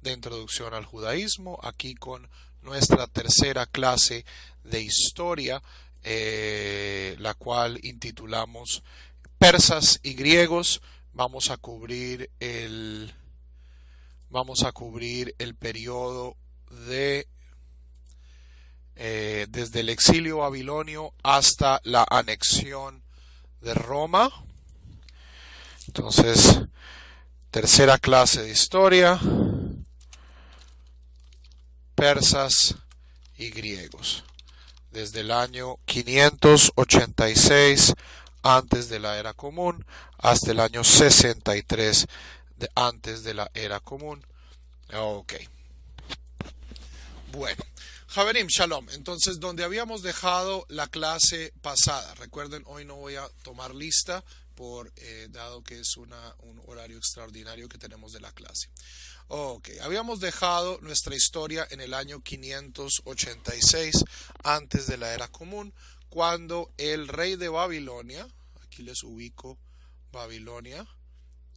de Introducción al Judaísmo, aquí con nuestra tercera clase de historia, la cual intitulamos Persas y Griegos. Vamos a cubrir el periodo de desde el exilio babilonio hasta la anexión de Roma. Entonces, tercera clase de historia, persas y griegos, desde el año 586 antes de la era común hasta el año 63 antes de la era común. Ok. Bueno, Javerim, Shalom. Entonces, donde habíamos dejado la clase pasada, recuerden, hoy no voy a tomar lista dado que es un horario extraordinario que tenemos de la clase. Ok, habíamos dejado nuestra historia en el año 586 antes de la era común, cuando el rey de Babilonia, aquí les ubico Babilonia,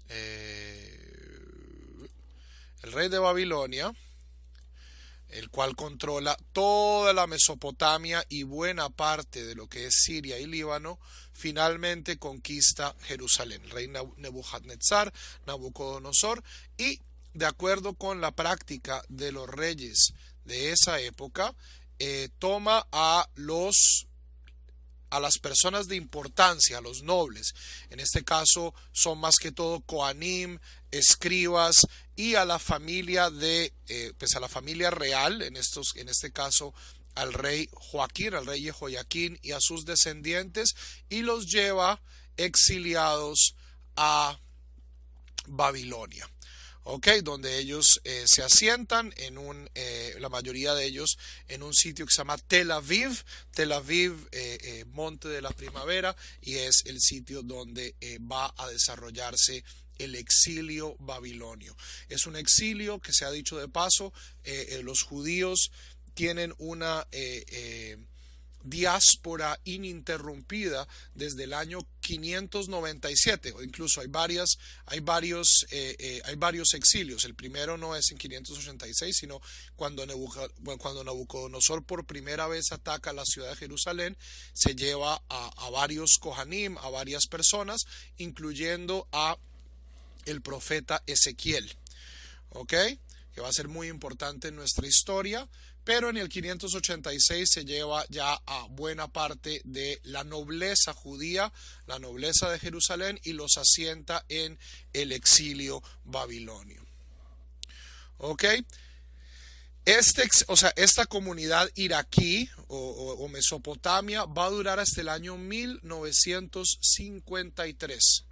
el rey de Babilonia, el cual controla toda la Mesopotamia y buena parte de lo que es Siria y Líbano, finalmente conquista Jerusalén. El rey Nebuchadnezzar, Nabucodonosor, y de acuerdo con la práctica de los reyes de esa época, toma a las personas de importancia, a los nobles. En este caso son más que todo Coanim, escribas, y a la familia a la familia real, en este caso al rey Joaquín, al rey Jehoiaquín y a sus descendientes, y los lleva exiliados a Babilonia. Donde ellos se asientan la mayoría de ellos en un sitio que se llama Tel Aviv, Monte de la Primavera, y es el sitio donde va a desarrollarse el exilio babilonio. Es un exilio que, se ha dicho de paso, los judíos tienen una diáspora ininterrumpida desde el año 597, o incluso hay varios exilios. El primero no es en 586, sino cuando Nabucodonosor por primera vez ataca la ciudad de Jerusalén, se lleva a varios Kohanim, a varias personas, incluyendo a el profeta Ezequiel, que va a ser muy importante en nuestra historia. Pero en el 586 se lleva ya a buena parte de la nobleza judía, la nobleza de Jerusalén, y los asienta en el exilio babilonio. Esta comunidad iraquí o Mesopotamia va a durar hasta el año 1953.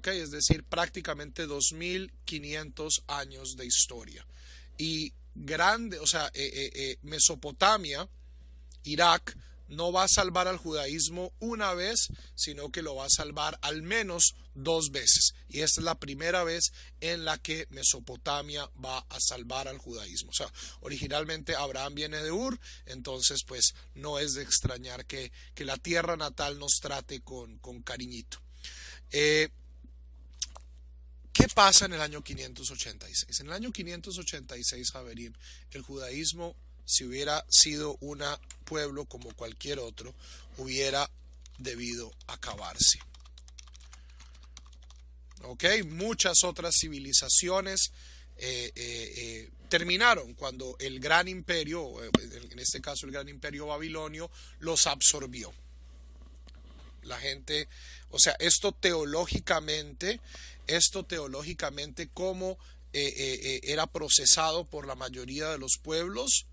Es decir, prácticamente 2500 años de historia. Y Mesopotamia, Irak, no va a salvar al judaísmo una vez, sino que lo va a salvar al menos 2 veces. Y esta es la primera vez en la que Mesopotamia va a salvar al judaísmo. Originalmente Abraham viene de Ur, entonces pues no es de extrañar que la tierra natal nos trate con cariñito. ¿Qué pasa en el año 586? En el año 586, Javerim, el judaísmo, si hubiera sido un pueblo como cualquier otro, hubiera debido acabarse. Muchas otras civilizaciones terminaron cuando el gran imperio, en este caso el gran imperio babilonio, los absorbió. La gente, esto teológicamente como era procesado por la mayoría de los pueblos,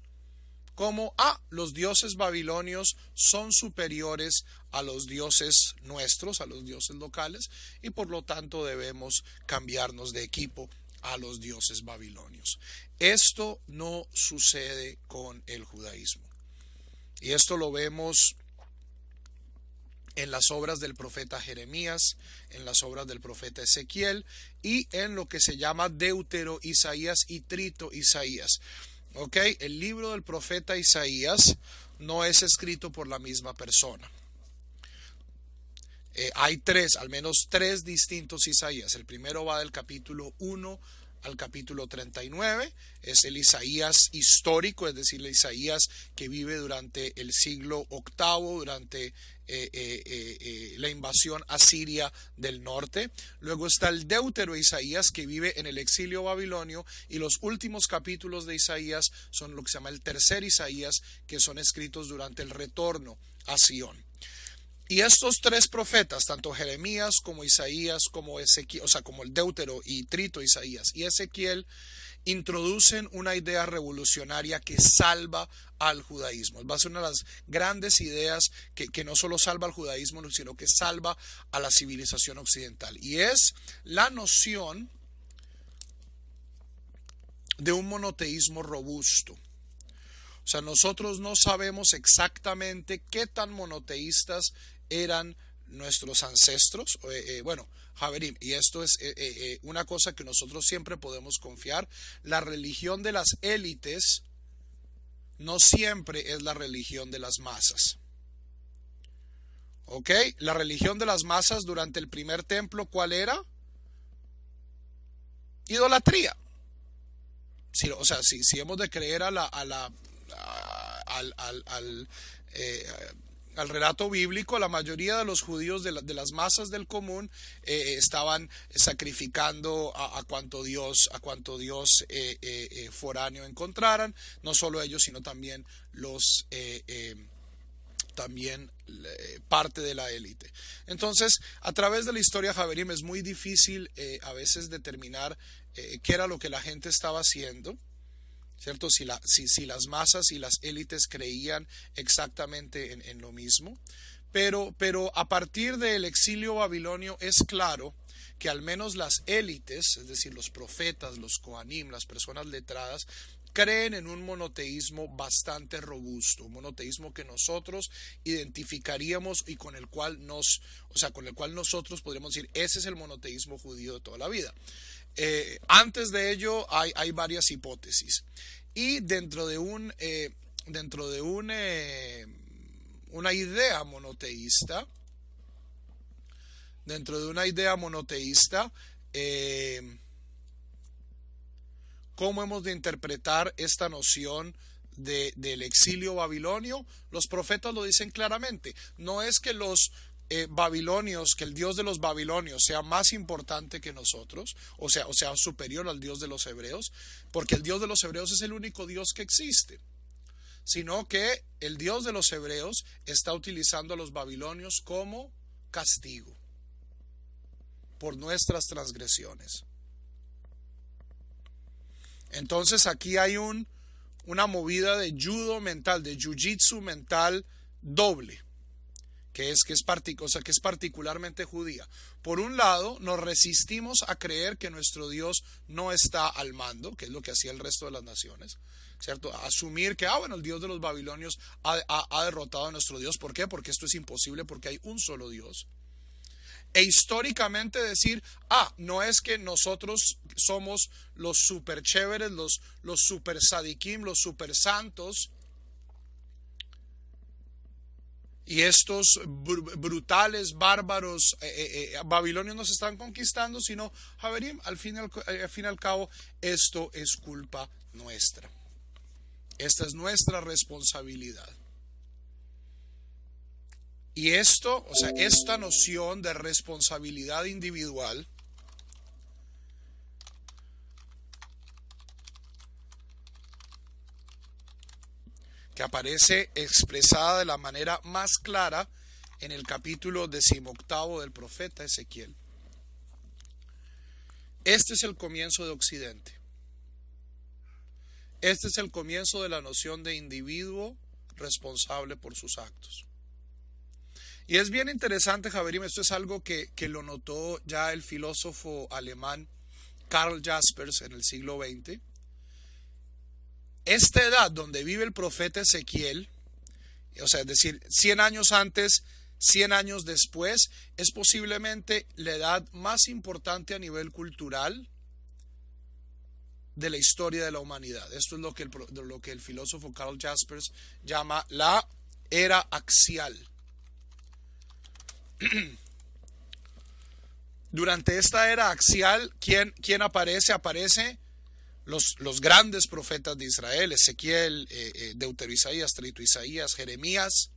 como los dioses babilonios son superiores a los dioses nuestros, a los dioses locales, y por lo tanto debemos cambiarnos de equipo a los dioses babilonios. Esto no sucede con el judaísmo, y esto lo vemos en las obras del profeta Jeremías, en las obras del profeta Ezequiel, y en lo que se llama Deutero Isaías y Trito Isaías. El libro del profeta Isaías no es escrito por la misma persona. Hay al menos tres distintos Isaías. El primero va del capítulo 1 al capítulo 39. Es el Isaías histórico, es decir, el Isaías que vive durante el siglo VIII, durante la invasión asiria del norte. Luego está el Deutero Isaías, que vive en el exilio babilonio, y los últimos capítulos de Isaías son lo que se llama el tercer Isaías, que son escritos durante el retorno a Sión. Y estos tres profetas, tanto Jeremías como Isaías, como Ezequiel, o sea, como el Deutero y Trito Isaías y Ezequiel, introducen una idea revolucionaria que salva al judaísmo. Va a ser una de las grandes ideas que no solo salva al judaísmo, sino que salva a la civilización occidental. Y es la noción de un monoteísmo robusto. O sea, nosotros no sabemos exactamente qué tan monoteístas eran nuestros ancestros. Bueno, Javerim, y esto es una cosa que nosotros siempre podemos confiar: la religión de las élites no siempre es la religión de las masas. ¿Ok? La religión de las masas durante el primer templo, ¿cuál era? Idolatría. O sea, si hemos de creer al relato bíblico, la mayoría de los judíos de las masas del común estaban sacrificando a cuanto Dios foráneo encontraran. No solo ellos, sino también parte de la élite. Entonces, a través de la historia, Javerim, es muy difícil a veces determinar qué era lo que la gente estaba haciendo, ¿cierto? Si las masas y las élites creían exactamente en lo mismo. Pero a partir del exilio babilonio es claro que al menos las élites, es decir, los profetas, los kohanim, las personas letradas, creen en un monoteísmo bastante robusto, un monoteísmo que nosotros identificaríamos y con el cual nosotros podríamos decir: ese es el monoteísmo judío de toda la vida. Antes de ello hay varias hipótesis, y dentro de una idea monoteísta, ¿cómo hemos de interpretar esta noción del exilio babilonio? Los profetas lo dicen claramente. No es que los babilonios, que el Dios de los babilonios sea más importante que nosotros, o sea superior al Dios de los hebreos, porque el Dios de los hebreos es el único Dios que existe, sino que el Dios de los hebreos está utilizando a los babilonios como castigo por nuestras transgresiones. Entonces aquí hay una movida de judo mental, de jiu-jitsu mental doble, que es particularmente judía. Por un lado, nos resistimos a creer que nuestro Dios no está al mando, que es lo que hacía el resto de las naciones, ¿cierto? Asumir que, el Dios de los babilonios ha derrotado a nuestro Dios. ¿Por qué? Porque esto es imposible, porque hay un solo Dios. E históricamente decir: no es que nosotros somos los super chéveres, los super sadikim, los super santos, y estos brutales, bárbaros babilonios nos están conquistando, sino, Javerim, al fin y al cabo, esto es culpa nuestra. Esta es nuestra responsabilidad. Y esta noción de responsabilidad individual que aparece expresada de la manera más clara en el capítulo 18 del profeta Ezequiel. Este es el comienzo de Occidente. Este es el comienzo de la noción de individuo responsable por sus actos. Y es bien interesante, Javerim, esto es algo que lo notó ya el filósofo alemán Karl Jaspers en el siglo XX. Esta edad donde vive el profeta Ezequiel, es decir, 100 años antes, 100 años después, es posiblemente la edad más importante a nivel cultural de la historia de la humanidad. Esto es lo que el filósofo Karl Jaspers llama la era axial. Durante esta era axial, ¿quién aparece? Aparece los grandes profetas de Israel, Ezequiel, Deutero Isaías, Trito Isaías, Jeremías.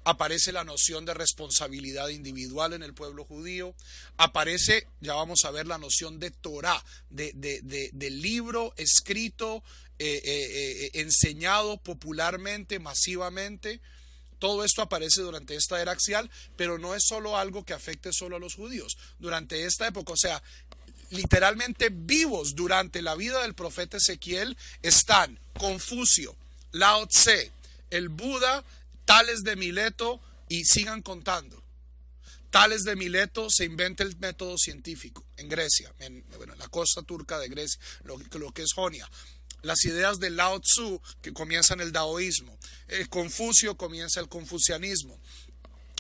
Aparece la noción de responsabilidad individual en el pueblo judío. Aparece, ya vamos a ver, la noción de Torah, de libro escrito, enseñado popularmente, masivamente. Todo esto aparece durante esta era axial, pero no es solo algo que afecte solo a los judíos. Durante esta época, o sea, literalmente vivos durante la vida del profeta Ezequiel están Confucio, Lao Tse, el Buda, Tales de Mileto, y sigan contando. Tales de Mileto se inventa el método científico en Grecia, en la costa turca de Grecia, lo que es Jonia. Las ideas de Lao Tzu, que comienzan el daoísmo. Confucio comienza el confucianismo.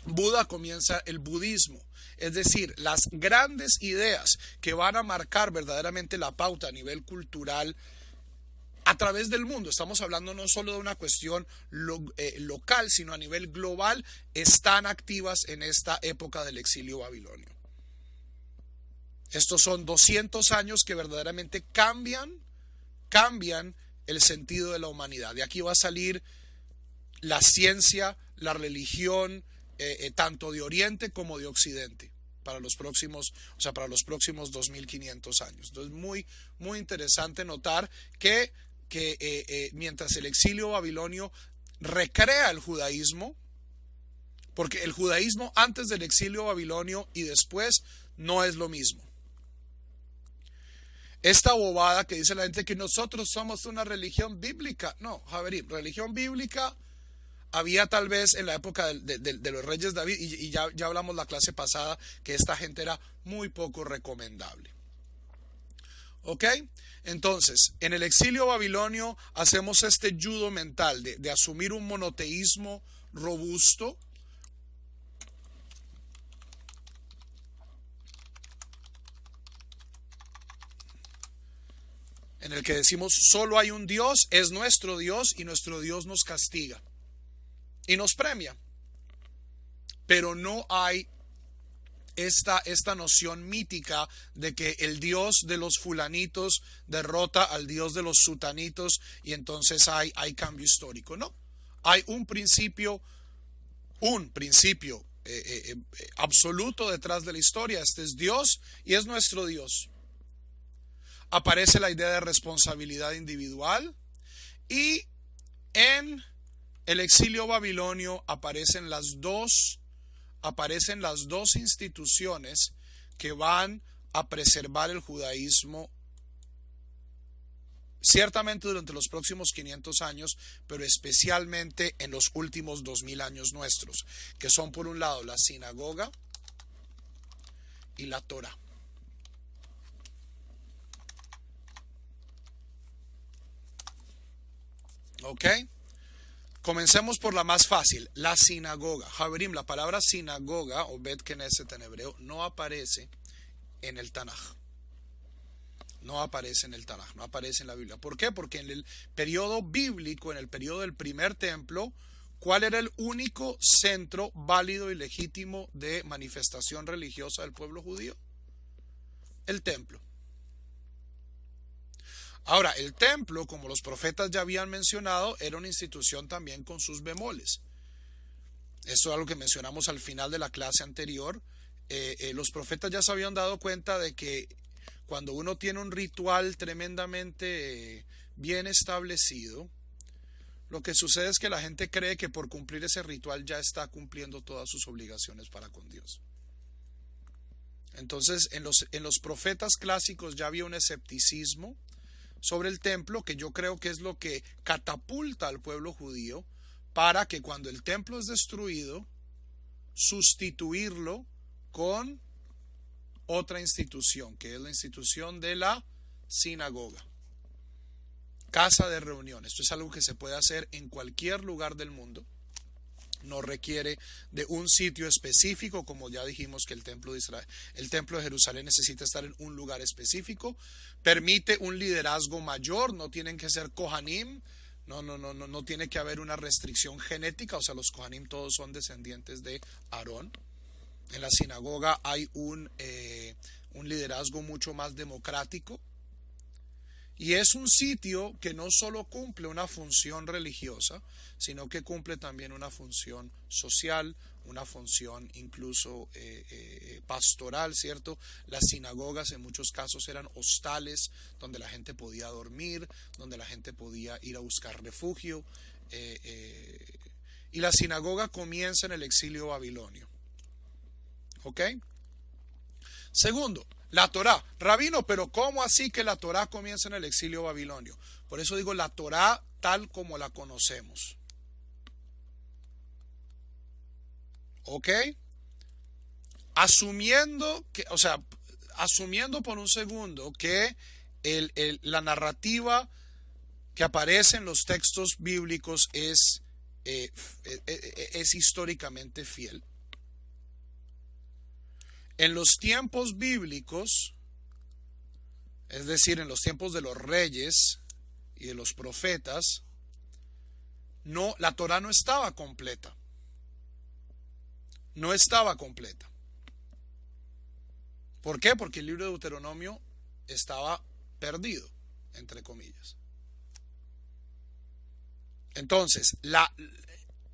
Buda comienza el budismo. Es decir, las grandes ideas que van a marcar verdaderamente la pauta a nivel cultural a través del mundo, estamos hablando no solo de una cuestión local, sino a nivel global, están activas en esta época del exilio babilonio. Estos son 200 años que verdaderamente cambian el sentido de la humanidad. De aquí va a salir la ciencia, la religión, tanto de Oriente como de Occidente, para los próximos 2500 años. Entonces, muy, muy interesante notar que mientras el exilio babilonio recrea el judaísmo, porque el judaísmo antes del exilio babilonio y después no es lo mismo. Esta bobada que dice la gente que nosotros somos una religión bíblica. No, Javerim, religión bíblica había tal vez en la época de los reyes David, y ya hablamos la clase pasada que esta gente era muy poco recomendable. ¿Ok? Entonces, en el exilio babilonio hacemos este judo mental de asumir un monoteísmo robusto, en el que decimos solo hay un Dios, es nuestro Dios y nuestro Dios nos castiga y nos premia, pero no hay esta noción mítica de que el Dios de los fulanitos derrota al Dios de los sutanitos y entonces hay cambio histórico. No, hay un principio absoluto detrás de la historia. Este es Dios y es nuestro Dios. Aparece la idea de responsabilidad individual, y en el exilio babilonio aparecen las dos instituciones que van a preservar el judaísmo ciertamente durante los próximos 500 años, pero especialmente en los últimos 2000 años nuestros, que son por un lado la sinagoga y la Torah. ¿Ok? Comencemos por la más fácil, la sinagoga. Javerim, la palabra sinagoga o Bet Knesset en hebreo no aparece en el Tanaj. No aparece en el Tanaj, no aparece en la Biblia. ¿Por qué? Porque en el periodo bíblico, en el periodo del primer templo, ¿cuál era el único centro válido y legítimo de manifestación religiosa del pueblo judío? El templo. Ahora, el templo, como los profetas ya habían mencionado, era una institución también con sus bemoles. Esto es algo que mencionamos al final de la clase anterior. Los profetas ya se habían dado cuenta de que cuando uno tiene un ritual tremendamente bien establecido, lo que sucede es que la gente cree que por cumplir ese ritual ya está cumpliendo todas sus obligaciones para con Dios. Entonces, en los profetas clásicos ya había un escepticismo sobre el templo, que yo creo que es lo que catapulta al pueblo judío para que cuando el templo es destruido, sustituirlo con otra institución, que es la institución de la sinagoga, casa de reunión. Esto es algo que se puede hacer en cualquier lugar del mundo. No requiere de un sitio específico, como ya dijimos que el templo de Jerusalén necesita estar en un lugar específico. Permite un liderazgo mayor, no tienen que ser Kohanim, no tiene que haber una restricción genética, o sea, los Kohanim todos son descendientes de Aarón. En la sinagoga hay un un liderazgo mucho más democrático. Y es un sitio que no solo cumple una función religiosa, sino que cumple también una función social, una función incluso pastoral, ¿cierto? Las sinagogas en muchos casos eran hostales donde la gente podía dormir, donde la gente podía ir a buscar refugio. Y la sinagoga comienza en el exilio babilonio. ¿Ok? Segundo, la Torá. Rabino, pero ¿cómo así que la Torá comienza en el exilio babilonio? Por eso digo la Torá tal como la conocemos. ¿Ok? Asumiendo por un segundo que la narrativa que aparece en los textos bíblicos es históricamente fiel. En los tiempos bíblicos, es decir, en los tiempos de los reyes y de los profetas, la Torá no estaba completa. No estaba completa. ¿Por qué? Porque el libro de Deuteronomio estaba perdido, entre comillas. Entonces,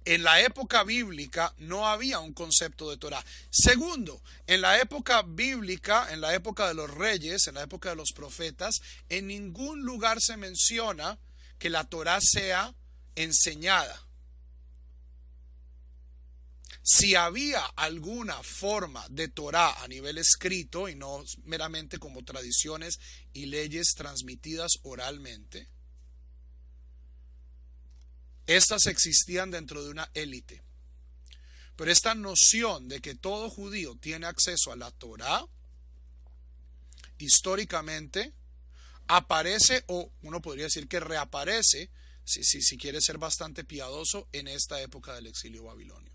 en la época bíblica no había un concepto de Torá. Segundo, en la época bíblica, en la época de los reyes, en la época de los profetas, en ningún lugar se menciona que la Torá sea enseñada. Si había alguna forma de Torá a nivel escrito y no meramente como tradiciones y leyes transmitidas oralmente, estas existían dentro de una élite. Pero esta noción de que todo judío tiene acceso a la Torá, históricamente, aparece, o uno podría decir que reaparece, si quiere ser bastante piadoso, en esta época del exilio babilonio.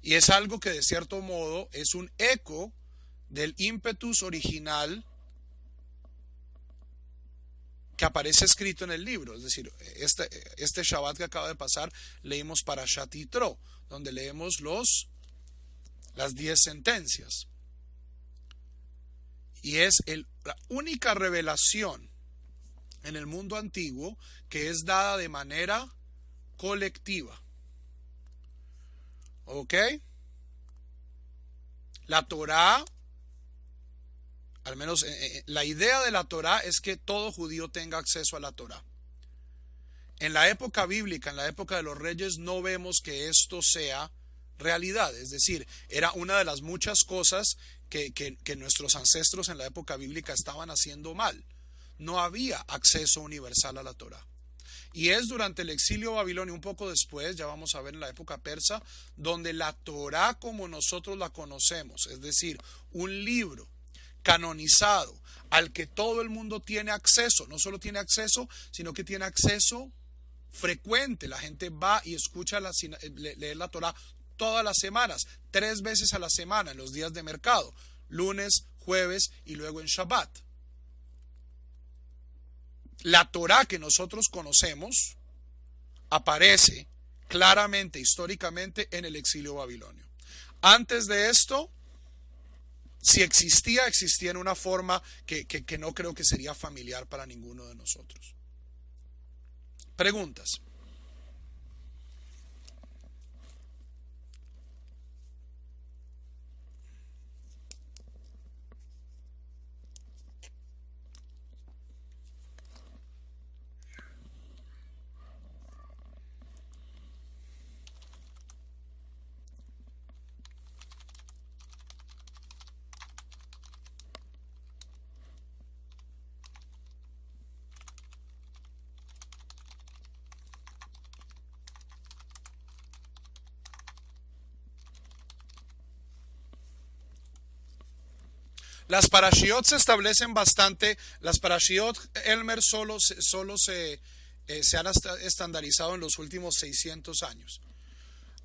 Y es algo que de cierto modo es un eco del ímpetus original que aparece escrito en el libro. Es decir, este Shabbat que acaba de pasar, leímos Parashat Yitro, donde leemos las 10 sentencias. Y es la única revelación en el mundo antiguo que es dada de manera colectiva. ¿Ok? La Torá, al menos la idea de la Torá es que todo judío tenga acceso a la Torá. En la época bíblica, en la época de los reyes, no vemos que esto sea realidad. Es decir, era una de las muchas cosas que nuestros ancestros en la época bíblica estaban haciendo mal. No había acceso universal a la Torá. Y es durante el exilio babilonio, un poco después, ya vamos a ver en la época persa, donde la Torá como nosotros la conocemos, es decir, un libro canonizado al que todo el mundo tiene acceso, no solo tiene acceso, sino que tiene acceso frecuente. La gente va y escucha leer la Torá todas las semanas, 3 veces a la semana en los días de mercado, lunes, jueves y luego en Shabbat. La Torá que nosotros conocemos aparece claramente, históricamente, en el exilio babilonio. Antes de esto, si existía en una forma que no creo que sería familiar para ninguno de nosotros. Preguntas. Las parashiot se establecen bastante. Las parashiot, Elmer, solo se han estandarizado en los últimos 600 años.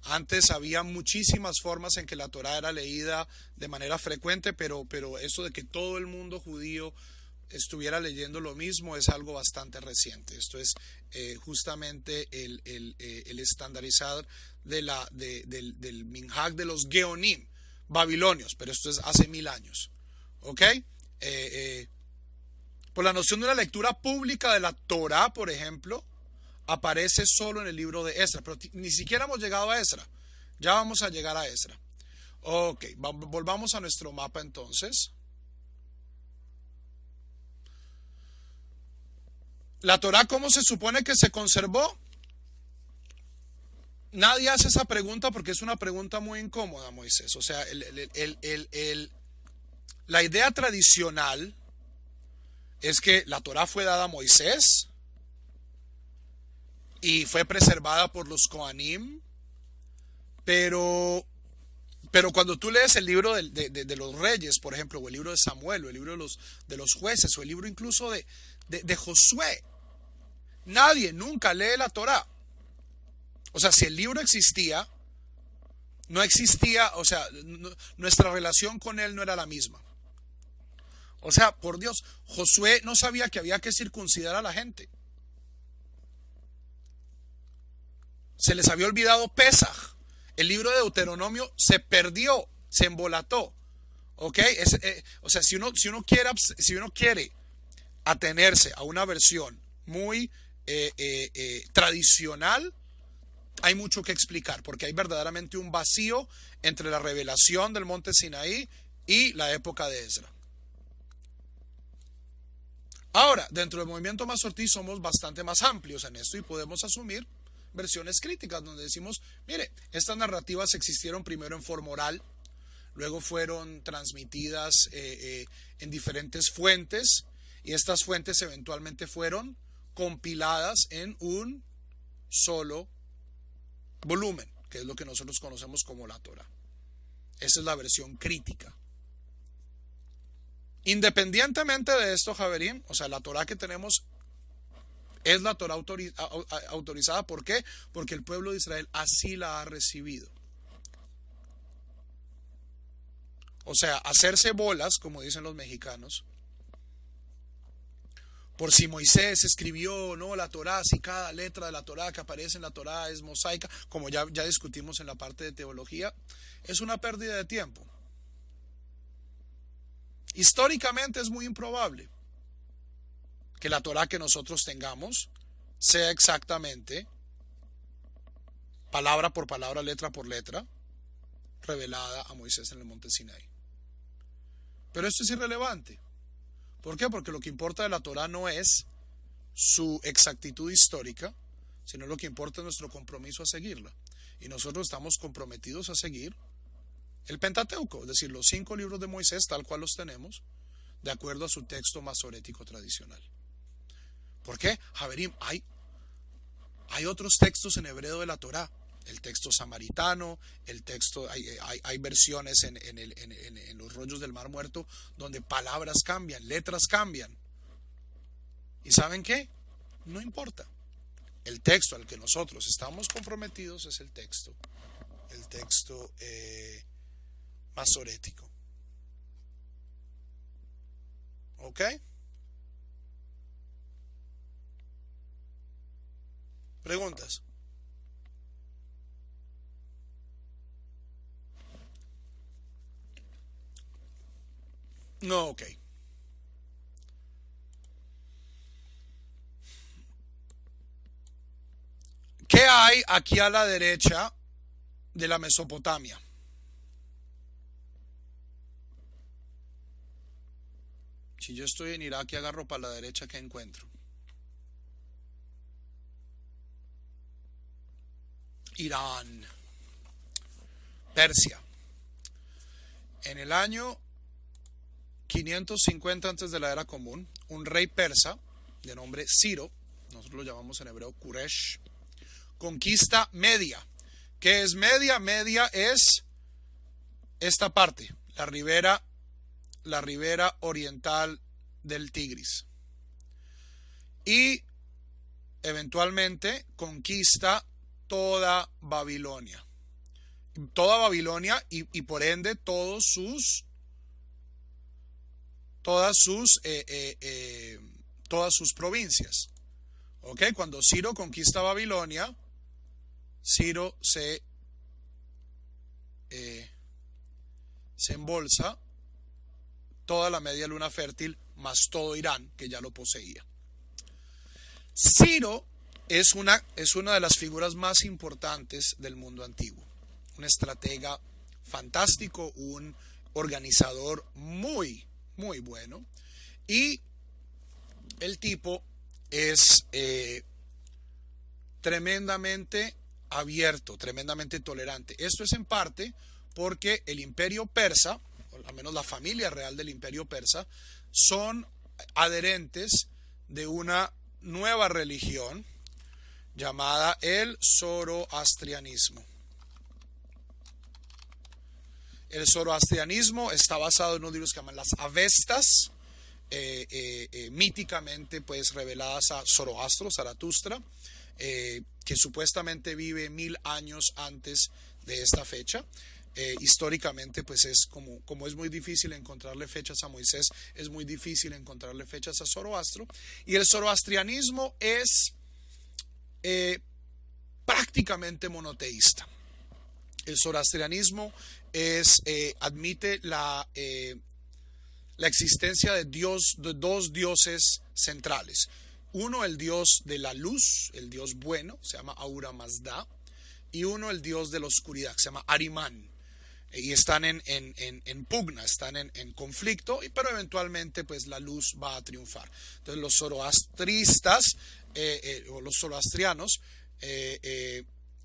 Antes había muchísimas formas en que la Torá era leída de manera frecuente, pero eso de que todo el mundo judío estuviera leyendo lo mismo es algo bastante reciente. Esto es justamente el estandarizar del minhag de los geonim. babilonios, pero esto es hace 1000 años. ¿Ok? Por la noción de una lectura pública de la Torá, por ejemplo, aparece solo en el libro de Esdras, pero ni siquiera hemos llegado a Esdras. Ya vamos a llegar a Esdras. Ok, volvamos a nuestro mapa entonces. La Torá, ¿cómo se supone que se conservó? Nadie hace esa pregunta porque es una pregunta muy incómoda, Moisés. O sea, la idea tradicional es que la Torá fue dada a Moisés y fue preservada por los Kohanim, pero cuando tú lees el libro de los reyes, por ejemplo, o el libro de Samuel, o el libro de los jueces, o el libro incluso de Josué, nadie nunca lee la Torá. O sea, si el libro existía, no existía, o sea, nuestra relación con él no era la misma. O sea, por Dios, Josué no sabía que había que circuncidar a la gente. Se les había olvidado Pesaj. El libro de Deuteronomio se perdió, se embolató. ¿Ok? O sea, si uno quiere atenerse a una versión muy tradicional, hay mucho que explicar, porque hay verdaderamente un vacío entre la revelación del monte Sinaí y la época de Ezra. Ahora, dentro del movimiento Masortí somos bastante más amplios en esto y podemos asumir versiones críticas donde decimos, mire, estas narrativas existieron primero en forma oral, luego fueron transmitidas en diferentes fuentes y estas fuentes eventualmente fueron compiladas en un solo volumen, que es lo que nosotros conocemos como la Torá. Esa es la versión crítica. Independientemente de esto, Javerín, o sea, la Torá que tenemos es la Torá autorizada. ¿Por qué? Porque el pueblo de Israel así la ha recibido. O sea, hacerse bolas, como dicen los mexicanos, por si Moisés escribió no la Torá, si cada letra de la Torá que aparece en la Torá es mosaica, como ya discutimos en la parte de teología, es una pérdida de tiempo. Históricamente es muy improbable que la Torá que nosotros tengamos sea exactamente palabra por palabra, letra por letra, revelada a Moisés en el monte Sinaí. Pero esto es irrelevante. ¿Por qué? Porque lo que importa de la Torá no es su exactitud histórica, sino lo que importa es nuestro compromiso a seguirla. Y nosotros estamos comprometidos a seguir el Pentateuco, es decir, los 5 libros de Moisés, tal cual los tenemos, de acuerdo a su texto masorético tradicional. ¿Por qué? Javerim, hay otros textos en hebreo de la Torá, el texto samaritano, el texto, hay versiones en los rollos del Mar Muerto donde palabras cambian, letras cambian. ¿Y saben qué? No importa. El texto al que nosotros estamos comprometidos es el texto masorético. ¿Ok? ¿Preguntas? No, ok. ¿Qué hay aquí a la derecha de la Mesopotamia? Si yo estoy en Irak y agarro para la derecha, ¿qué encuentro? Irán, Persia. En el año 550 antes de la era común, un rey persa de nombre Ciro, nosotros lo llamamos en hebreo Kuresh, conquista Media. ¿Qué es Media? Media es esta parte, la ribera oriental del Tigris. Y eventualmente conquista toda Babilonia. Toda Babilonia y por ende todas sus provincias. ¿Ok? Cuando Ciro conquista Babilonia, Ciro se se embolsa toda la media luna fértil más todo Irán, que ya lo poseía. Ciro es una de las figuras más importantes del mundo antiguo, un estratega fantástico, un organizador muy, muy bueno, y el tipo es tremendamente abierto, tremendamente tolerante. Esto es en parte porque el imperio persa, o al menos la familia real del imperio persa, son adherentes de una nueva religión llamada el zoroastrianismo. El zoroastrianismo está basado en unos libros que llaman las Avestas, míticamente pues reveladas a Zoroastro, Zaratustra, que supuestamente vive 1000 años antes de esta fecha. Históricamente pues es como es muy difícil encontrarle fechas a Moisés, es muy difícil encontrarle fechas a Zoroastro, y el zoroastrianismo es prácticamente monoteísta. El zoroastrianismo admite la existencia de dos dioses centrales. Uno, el dios de la luz, el dios bueno, se llama Ahura Mazda, y uno, el dios de la oscuridad, que se llama Ahriman. Y están en pugna, están en conflicto, pero eventualmente pues la luz va a triunfar. Entonces los zoroastristas o los zoroastrianos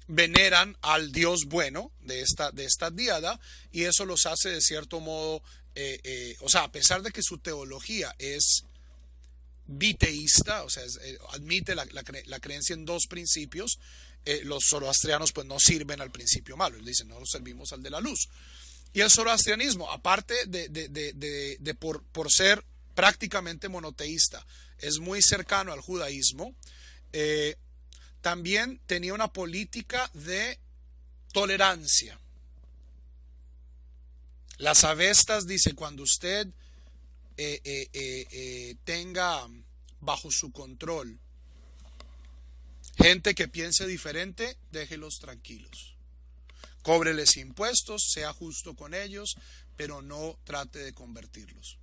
veneran al dios bueno de esta díada, y eso los hace de cierto modo, o sea, a pesar de que su teología es biteísta, o sea, admite la creencia en dos principios, los zoroastrianos pues no sirven al principio malo, ellos dicen, no servimos al de la luz. Y el zoroastrianismo, aparte de por ser prácticamente monoteísta, es muy cercano al judaísmo, también tenía una política de tolerancia. Las Avestas dice, cuando usted tenga bajo su control gente que piense diferente, déjelos tranquilos. Cóbreles impuestos, sea justo con ellos, pero no trate de convertirlos.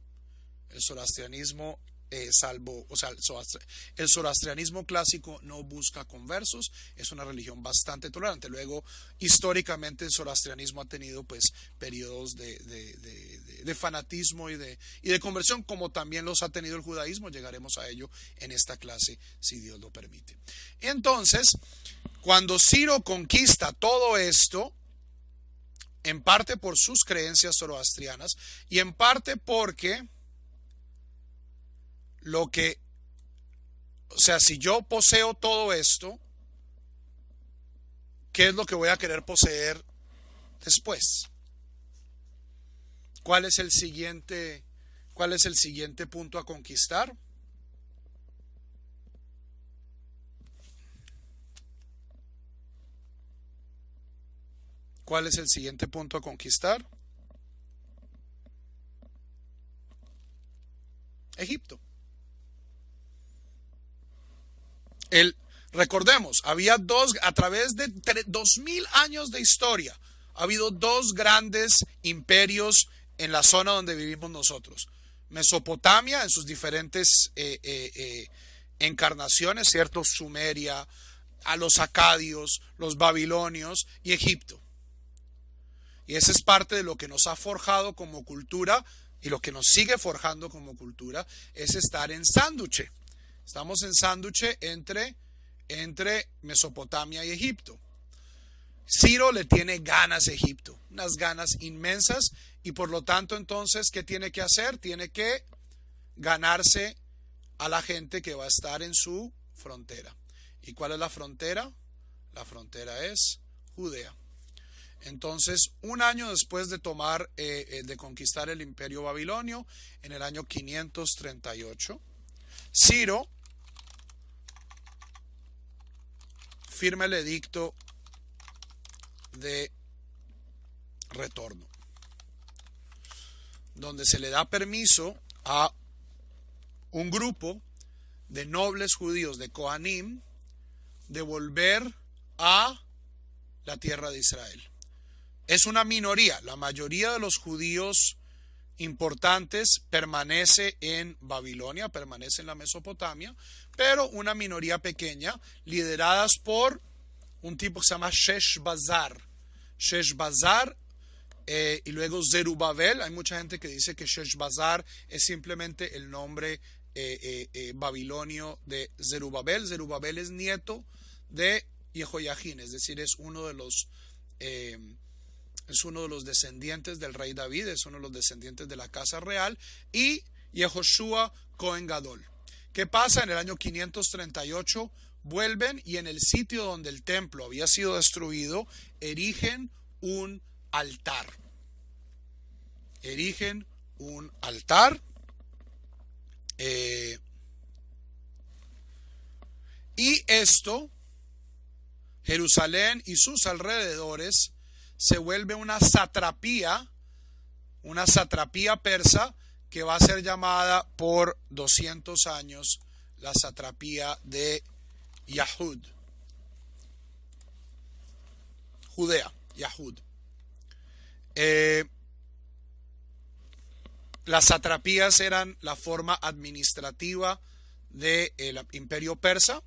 El zoroastrianismo, el zoroastrianismo clásico no busca conversos, es una religión bastante tolerante. Luego, históricamente, el zoroastrianismo ha tenido pues periodos de fanatismo y de conversión, como también los ha tenido el judaísmo. Llegaremos a ello en esta clase, si Dios lo permite. Entonces, cuando Ciro conquista todo esto, en parte por sus creencias zoroastrianas y en parte porque si yo poseo todo esto, ¿qué es lo que voy a querer poseer después? ¿Cuál es el siguiente punto a conquistar? ¿Cuál es el siguiente punto a conquistar? Egipto. Recordemos, a través de 2000 años de historia, ha habido dos grandes imperios en la zona donde vivimos nosotros. Mesopotamia en sus diferentes encarnaciones, ¿cierto? Sumeria, a los acadios, los babilonios y Egipto. Y esa es parte de lo que nos ha forjado como cultura y lo que nos sigue forjando como cultura, es estar en sánduche. Estamos en sánduche entre Mesopotamia y Egipto. Ciro le tiene ganas a Egipto, unas ganas inmensas, y por lo tanto entonces, ¿qué tiene que hacer? Tiene que ganarse a la gente que va a estar en su frontera. ¿Y cuál es la frontera? La frontera es Judea. Entonces, un año después de de conquistar el imperio babilonio, en el año 538, Ciro firma el edicto de retorno, donde se le da permiso a un grupo de nobles judíos de Kohanim de volver a la tierra de Israel. Es una minoría. La mayoría de los judíos importantes permanece en Babilonia, permanece en la Mesopotamia, pero una minoría pequeña, lideradas por un tipo que se llama Sheshbazzar. Sheshbazzar y luego Zerubabel. Hay mucha gente que dice que Sheshbazzar es simplemente el nombre babilonio de Zerubabel. Zerubabel es nieto de Jehoiajín, es decir, es uno de los descendientes del rey David, es uno de los descendientes de la casa real, y Yehoshua Cohen Gadol. ¿Qué pasa? En el año 538 vuelven y en el sitio donde el templo había sido destruido, erigen un altar. Erigen un altar. Y esto, Jerusalén y sus alrededores, se vuelve una satrapía persa que va a ser llamada por 200 años la satrapía de Yahud. Judea, Yahud. Las satrapías eran la forma administrativa del imperio persa.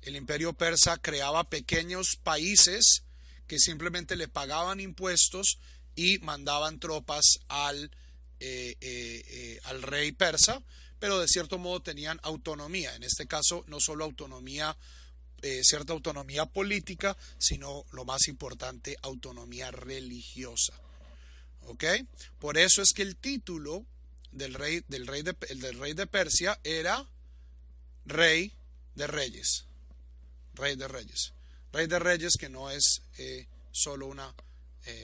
El imperio persa creaba pequeños países que simplemente le pagaban impuestos y mandaban tropas al rey persa, pero de cierto modo tenían autonomía. En este caso, no solo autonomía, cierta autonomía política, sino lo más importante, autonomía religiosa. ¿Ok? Por eso es que el título del rey de Persia era Rey de Reyes. Rey de Reyes. Rey de Reyes, que no es solo una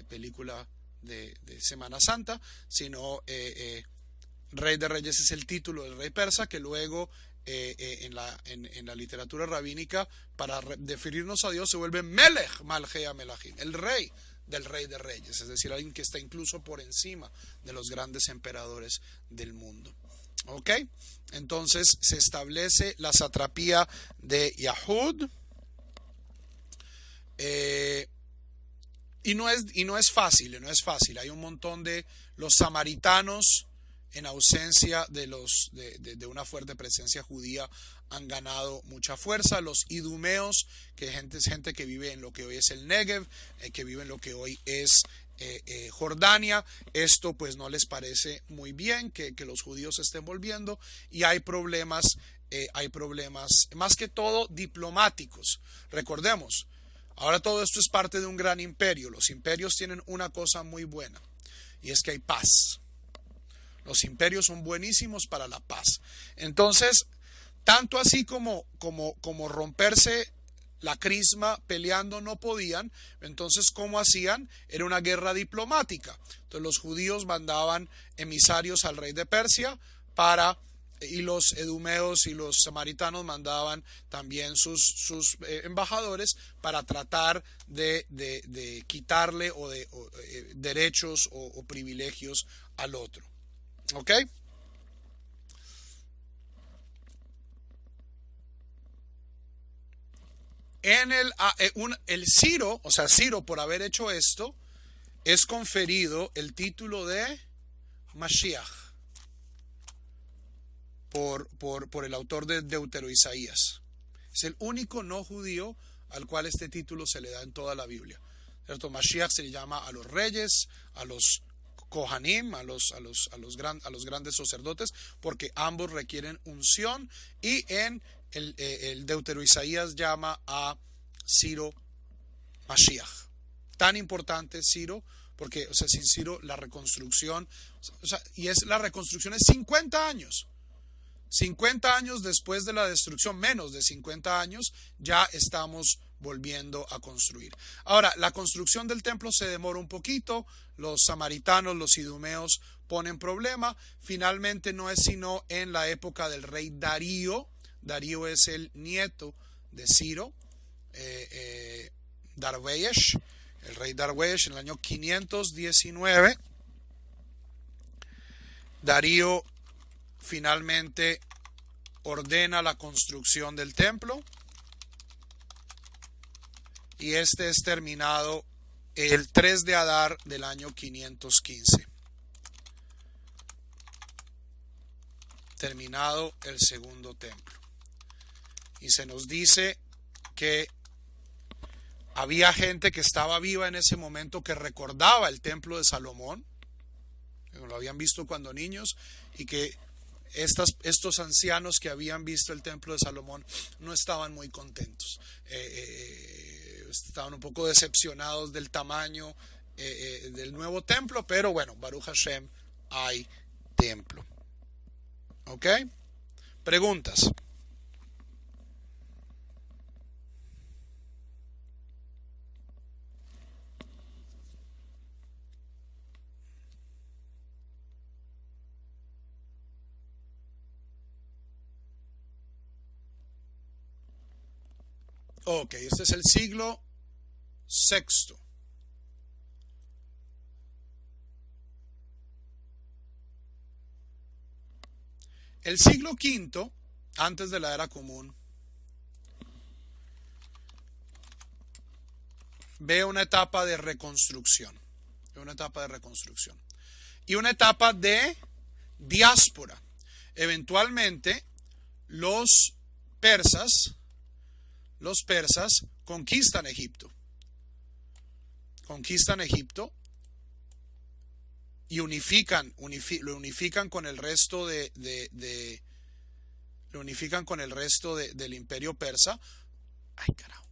película de Semana Santa, sino Rey de Reyes es el título del rey persa, que luego en la literatura rabínica, para referirnos a Dios, se vuelve Melech Malchei Melachim, el rey del rey de reyes, es decir, alguien que está incluso por encima de los grandes emperadores del mundo. ¿Ok? Entonces se establece la satrapía de Yahud. Y no es fácil, no es fácil. Hay un montón de los samaritanos, en ausencia de una fuerte presencia judía, han ganado mucha fuerza. Los idumeos, que es gente que vive en lo que hoy es el Negev, que vive en lo que hoy es Jordania. Esto pues no les parece muy bien que los judíos se estén volviendo, y hay problemas más que todo diplomáticos. Recordemos, ahora todo esto es parte de un gran imperio. Los imperios tienen una cosa muy buena, y es que hay paz. Los imperios son buenísimos para la paz. Entonces, tanto así como romperse la crisma peleando no podían. Entonces, ¿cómo hacían? Era una guerra diplomática. Entonces los judíos mandaban emisarios al rey de Persia y los edumeos y los samaritanos mandaban también sus embajadores para tratar de quitarle derechos o privilegios al otro. ¿Ok? El Ciro, o sea, Ciro, por haber hecho esto, es conferido el título de Mashiach por el autor de Deutero Isaías. Es el único no judío al cual este título se le da en toda la Biblia. ¿Cierto? Mashiach se le llama a los reyes, a los Kohanim, a los grandes sacerdotes, porque ambos requieren unción, y en el Deutero Isaías llama a Ciro Mashiach. Tan importante Ciro, porque, o sea, sin Ciro la reconstrucción, la reconstrucción es 50 años. 50 años después de la destrucción, menos de 50 años, ya estamos volviendo a construir. Ahora, la construcción del templo se demora un poquito. Los samaritanos, los idumeos ponen problema. Finalmente no es sino en la época del rey Darío. Darío es el nieto de Ciro, Darweyesh, el rey Darweyesh, en el año 519. Darío finalmente ordena la construcción del templo, y este es terminado el 3 de Adar del año 515. Terminado el segundo templo. Y se nos dice que había gente que estaba viva en ese momento que recordaba el templo de Salomón, que lo habían visto cuando niños, y que estos ancianos que habían visto el templo de Salomón no estaban muy contentos. Estaban un poco decepcionados del tamaño del nuevo templo, pero bueno, Baruch Hashem, hay templo. ¿Ok? Preguntas. Ok, este es el siglo sexto. El siglo quinto, antes de la era común, ve una etapa de reconstrucción. Una etapa de reconstrucción. Y una etapa de diáspora. Eventualmente, los persas conquistan Egipto. Conquistan Egipto y lo unifican con el resto lo unifican con el resto del imperio persa. Ay, carajo.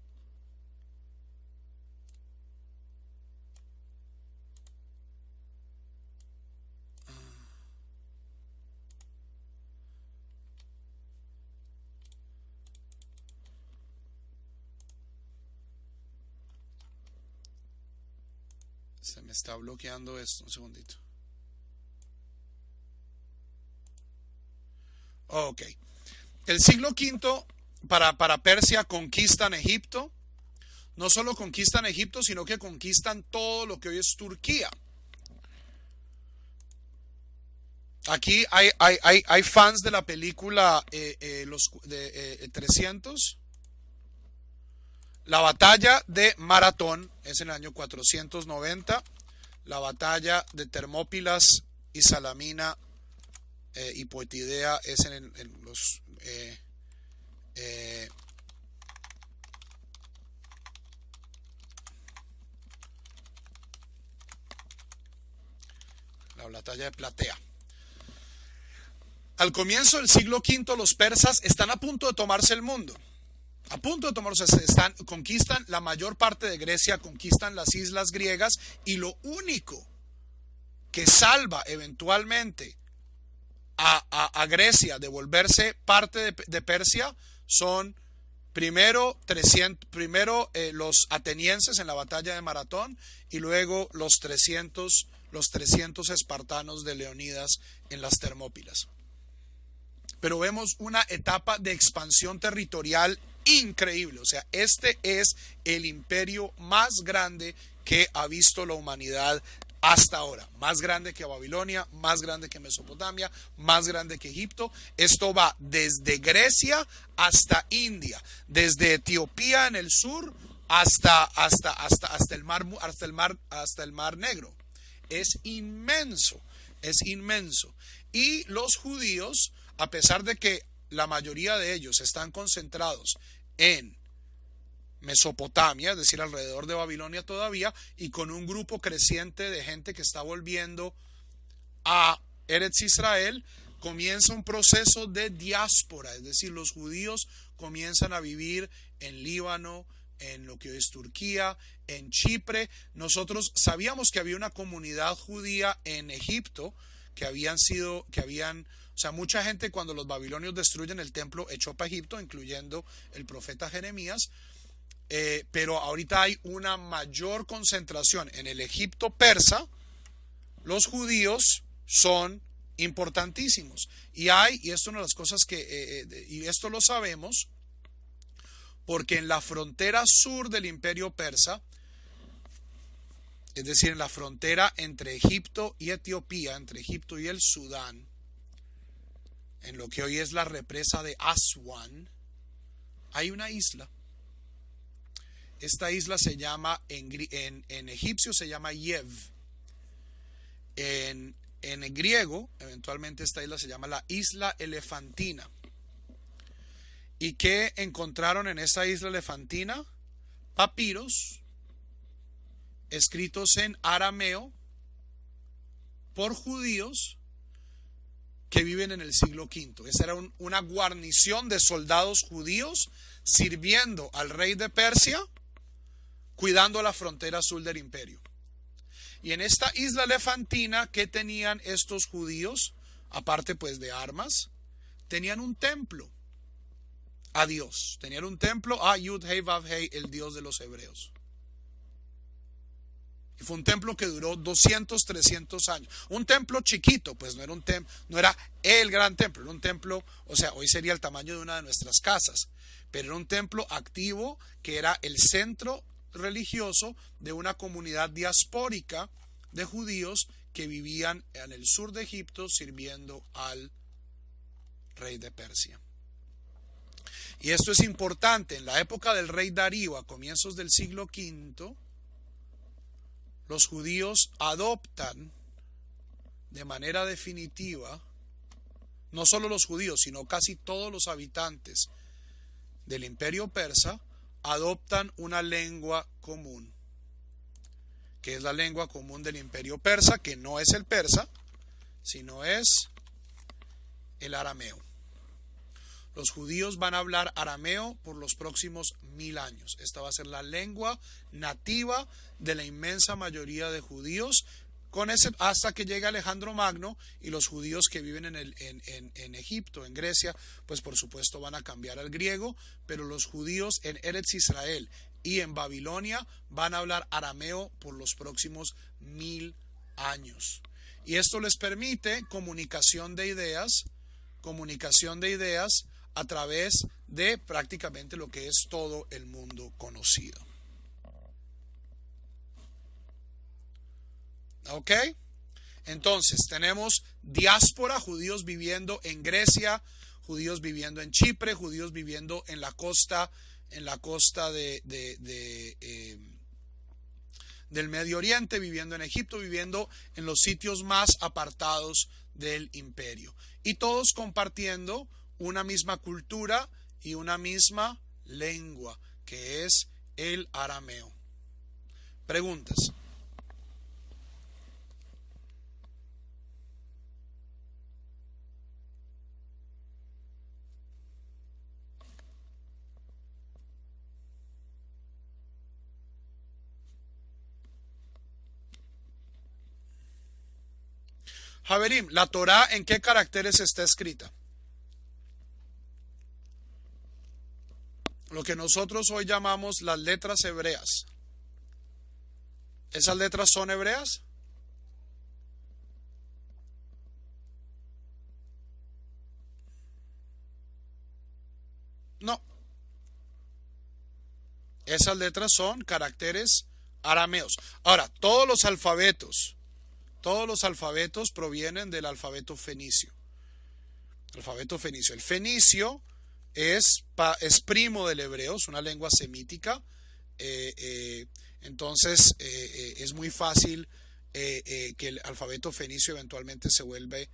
Se me está bloqueando esto, un segundito. Ok. El siglo V para Persia conquistan Egipto. No solo conquistan Egipto, sino que conquistan todo lo que hoy es Turquía. Aquí hay fans de la película los 300. La batalla de Maratón es en el año 490. La batalla de Termópilas y Salamina y Poetidea es en los la batalla de Platea. Al comienzo del siglo V, los persas están a punto de tomarse el mundo. A punto de tomarse, conquistan la mayor parte de Grecia, conquistan las islas griegas, y lo único que salva eventualmente a Grecia de volverse parte de Persia son primero los atenienses en la batalla de Maratón, y luego los 300 espartanos de Leonidas en las Termópilas. Pero vemos una etapa de expansión territorial increíble. O sea, este es el imperio más grande que ha visto la humanidad hasta ahora. Más grande que Babilonia, más grande que Mesopotamia, más grande que Egipto. Esto va desde Grecia hasta India, desde Etiopía en el sur hasta el mar Negro. Es inmenso, es inmenso. Y los judíos, a pesar de que la mayoría de ellos están concentrados en Mesopotamia, es decir, alrededor de Babilonia todavía, y con un grupo creciente de gente que está volviendo a Eretz Israel, comienza un proceso de diáspora, es decir, los judíos comienzan a vivir en Líbano, en lo que hoy es Turquía, en Chipre. Nosotros sabíamos que había una comunidad judía en Egipto o sea, mucha gente, cuando los babilonios destruyen el templo, echó para Egipto, incluyendo el profeta Jeremías. Pero ahorita hay una mayor concentración en el Egipto persa. Los judíos son importantísimos. Y esto es una de las cosas y esto lo sabemos, porque en la frontera sur del imperio persa, es decir, en la frontera entre Egipto y Etiopía, entre Egipto y el Sudán, en lo que hoy es la represa de Aswan, hay una isla. Esta isla se llama, en egipcio se llama Yev. En griego, eventualmente esta isla se llama la isla elefantina. ¿Y qué encontraron en esa isla elefantina? Papiros escritos en arameo por judíos que viven en el siglo V. Esa era una guarnición de soldados judíos sirviendo al rey de Persia, cuidando la frontera sur del imperio. Y en esta isla elefantina, ¿qué tenían estos judíos? Aparte pues de armas, tenían un templo a Dios. Tenían un templo a Yud Hei Vav Hei, el Dios de los hebreos. Y fue un templo que duró 200, 300 años. Un templo chiquito, pues no era no era el gran templo, era un templo, o sea, hoy sería el tamaño de una de nuestras casas, pero era un templo activo que era el centro religioso de una comunidad diaspórica de judíos que vivían en el sur de Egipto sirviendo al rey de Persia. Y esto es importante, en la época del rey Darío, a comienzos del siglo V, los judíos adoptan de manera definitiva, no solo los judíos, sino casi todos los habitantes del imperio persa, adoptan una lengua común, que es la lengua común del imperio persa, que no es el persa, sino es el arameo. Los judíos van a hablar arameo por los próximos 1000 años. Esta va a ser la lengua nativa de la inmensa mayoría de judíos, hasta que llegue Alejandro Magno, y los judíos que viven en Egipto, en Grecia, pues por supuesto van a cambiar al griego, pero los judíos en Eretz Israel y en Babilonia van a hablar arameo por los próximos 1000 años. Y esto les permite comunicación de ideas a través de prácticamente lo que es todo el mundo conocido. ¿Ok? Entonces tenemos diáspora, judíos viviendo en Grecia, judíos viviendo en Chipre, judíos viviendo en la costa del Medio Oriente, viviendo en Egipto, viviendo en los sitios más apartados del imperio. Y todos compartiendo una misma cultura y una misma lengua, que es el arameo. Preguntas. Javerim, ¿la Torá en qué caracteres está escrita? Lo que nosotros hoy llamamos las letras hebreas. ¿Esas letras son hebreas? No. Esas letras son caracteres arameos. Ahora, todos los alfabetos provienen del alfabeto fenicio. El fenicio es primo del hebreo, es una lengua semítica. Entonces es muy fácil que el alfabeto fenicio eventualmente se vuelve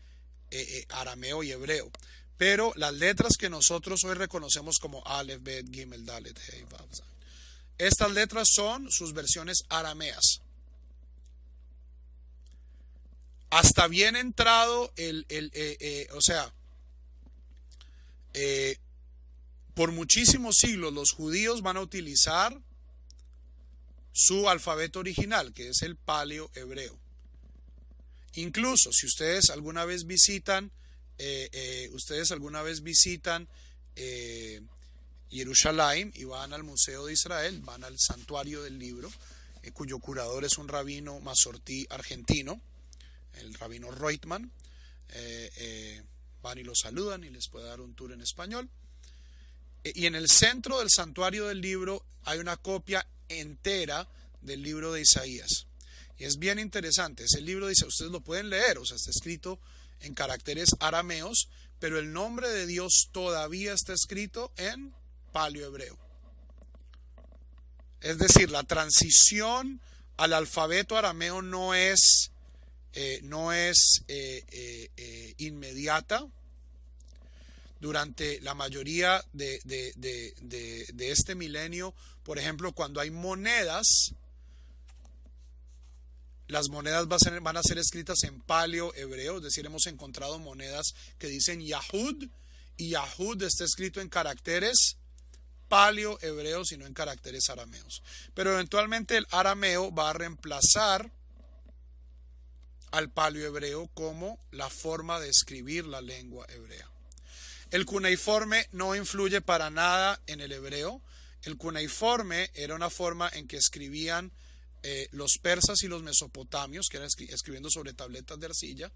arameo y hebreo. Pero las letras que nosotros hoy reconocemos como Aleph, Bet, Gimel, Dalet, Hei, Vav, Zayin, estas letras son sus versiones arameas. Hasta bien entrado por muchísimos siglos los judíos van a utilizar su alfabeto original, que es el paleo hebreo. Incluso si ustedes alguna vez visitan Jerusalén y van al Museo de Israel, van al Santuario del Libro, cuyo curador es un rabino masortí argentino, el rabino Reutemann. Van y lo saludan y les puede dar un tour en español. Y en el centro del Santuario del Libro hay una copia entera del libro de Isaías. Y es bien interesante. Ese libro dice, ustedes lo pueden leer, o sea, está escrito en caracteres arameos, pero el nombre de Dios todavía está escrito en paleo hebreo. Es decir, la transición al alfabeto arameo no es inmediata. Durante la mayoría de este milenio, por ejemplo, cuando hay monedas, las monedas van a ser escritas en paleo hebreo, es decir, hemos encontrado monedas que dicen Yahud, y Yahud está escrito en caracteres paleo hebreos y no en caracteres arameos. Pero eventualmente el arameo va a reemplazar al paleo hebreo como la forma de escribir la lengua hebrea. El cuneiforme no influye para nada en el hebreo. El cuneiforme era una forma en que escribían los persas y los mesopotamios, que eran escribiendo sobre tabletas de arcilla,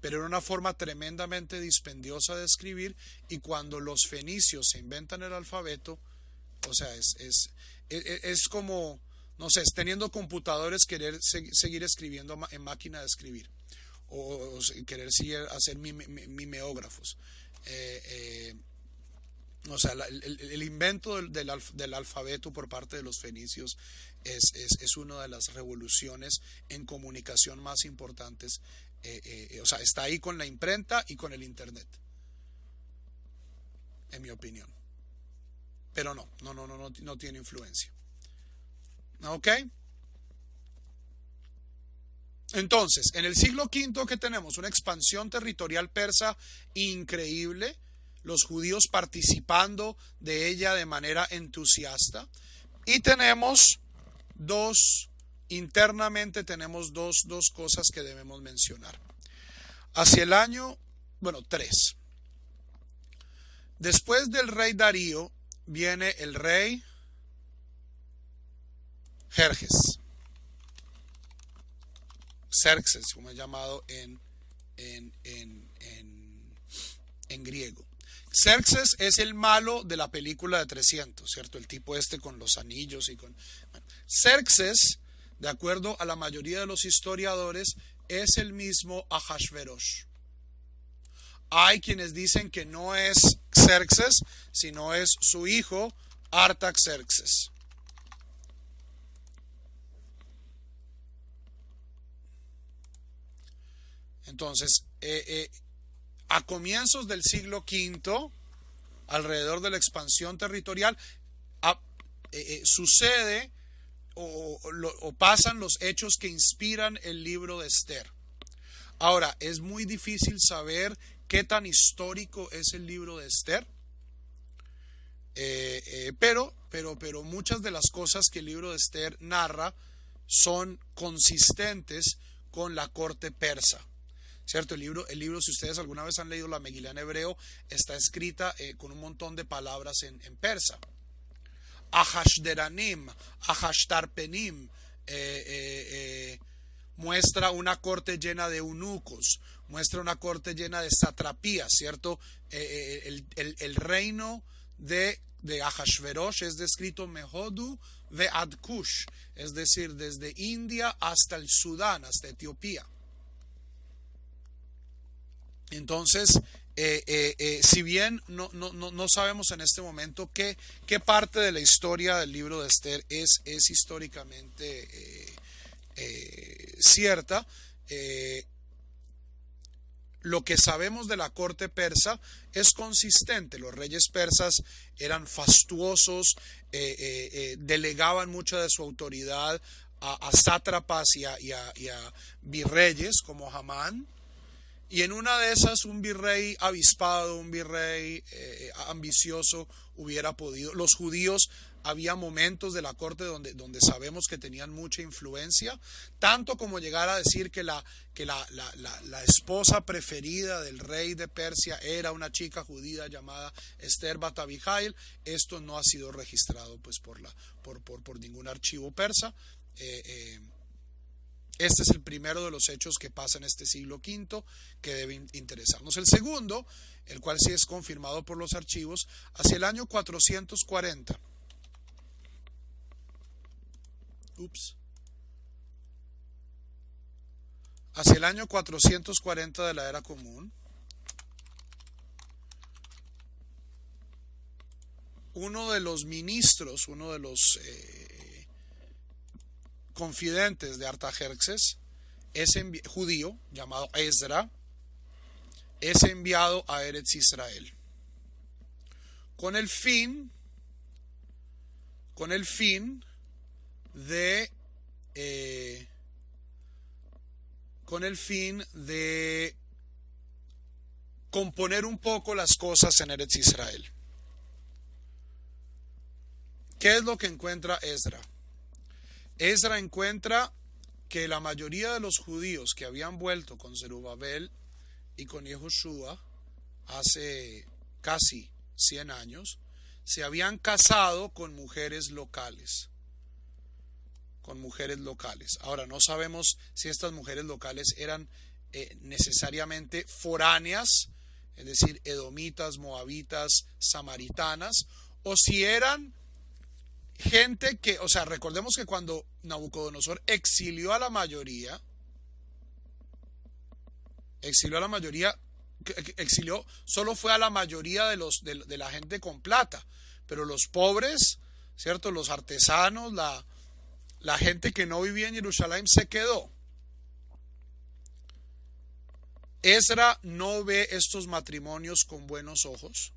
pero era una forma tremendamente dispendiosa de escribir, y cuando los fenicios se inventan el alfabeto, o sea, es como, no sé, es teniendo computadores querer seguir escribiendo en máquina de escribir, o querer seguir hacer mimeógrafos. O sea, el invento del alfabeto por parte de los fenicios es una de las revoluciones en comunicación más importantes. O sea, está ahí con la imprenta y con el internet, en mi opinión. Pero no tiene influencia. ¿Ok? Entonces, en el siglo V, que tenemos una expansión territorial persa increíble, los judíos participando de ella de manera entusiasta, y internamente tenemos dos cosas que debemos mencionar. Hacia el año, tres. Después del rey Darío viene el rey Jerjes. Xerxes, como es llamado en griego. Xerxes es el malo de la película de 300, ¿cierto? El tipo este con los anillos y con... Xerxes, de acuerdo a la mayoría de los historiadores, es el mismo Ahasverosh. Hay quienes dicen que no es Xerxes, sino es su hijo Artaxerxes. Entonces, a comienzos del siglo V, alrededor de la expansión territorial, sucede o pasan los hechos que inspiran el libro de Esther. Ahora, es muy difícil saber qué tan histórico es el libro de Esther, pero muchas de las cosas que el libro de Esther narra son consistentes con la corte persa. ¿Cierto? El libro, si ustedes alguna vez han leído la Megilá en hebreo, está escrita con un montón de palabras en persa. Ahashderanim, Ahashtarpenim, muestra una corte llena de eunucos, muestra una corte llena de satrapías, ¿cierto? El reino de Ahashverosh es descrito Mehodu ve ad Kush, es decir, desde India hasta el Sudán, hasta Etiopía. Entonces, si bien no sabemos en este momento qué parte de la historia del libro de Esther es históricamente cierta, lo que sabemos de la corte persa es consistente. Los reyes persas eran fastuosos, delegaban mucha de su autoridad a sátrapas y a virreyes como Hamán. Y en una de esas, un virrey avispado, un virrey ambicioso hubiera podido. Los judíos, había momentos de la corte donde sabemos que tenían mucha influencia, tanto como llegar a decir que la esposa preferida del rey de Persia era una chica judía llamada Esther Bat Abihail. Esto no ha sido registrado pues por ningún archivo persa. Este es el primero de los hechos que pasa en este siglo V que debe interesarnos. El segundo, el cual sí es confirmado por los archivos, hacia el año 440. Hacia el año 440 de la era común, uno de los ministros, uno de los confidentes de Artajerjes, judío, llamado Esdra, es enviado a Eretz Israel con el fin de componer un poco las cosas en Eretz Israel. ¿Qué es lo que encuentra Esdra? Esdra encuentra que la mayoría de los judíos que habían vuelto con Zerubabel y con Yehoshua hace casi 100 años, se habían casado con mujeres locales. Ahora, no sabemos si estas mujeres locales eran necesariamente foráneas, es decir, edomitas, moabitas, samaritanas, o si eran gente que, o sea, recordemos que cuando Nabucodonosor exilió a la mayoría, solo fue a la mayoría de la gente con plata, pero los pobres, ¿cierto? Los artesanos, la gente que no vivía en Jerusalén se quedó. Esdra no ve estos matrimonios con buenos ojos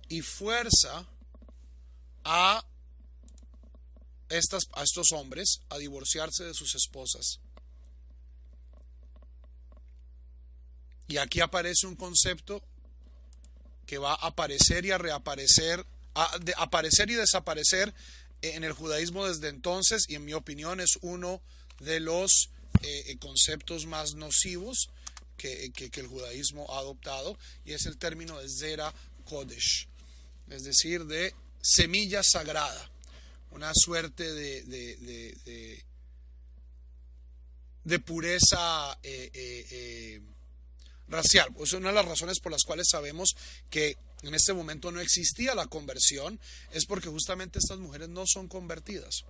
y fuerza a estos hombres a divorciarse de sus esposas. Y aquí aparece un concepto que va a aparecer y a reaparecer, aparecer y desaparecer en el judaísmo desde entonces, y en mi opinión es uno de los conceptos más nocivos que el judaísmo ha adoptado, y es el término de Zera Kodesh, es decir, de semilla sagrada, una suerte de pureza racial. Pues una de las razones por las cuales sabemos que en este momento no existía la conversión es porque justamente estas mujeres no son convertidas,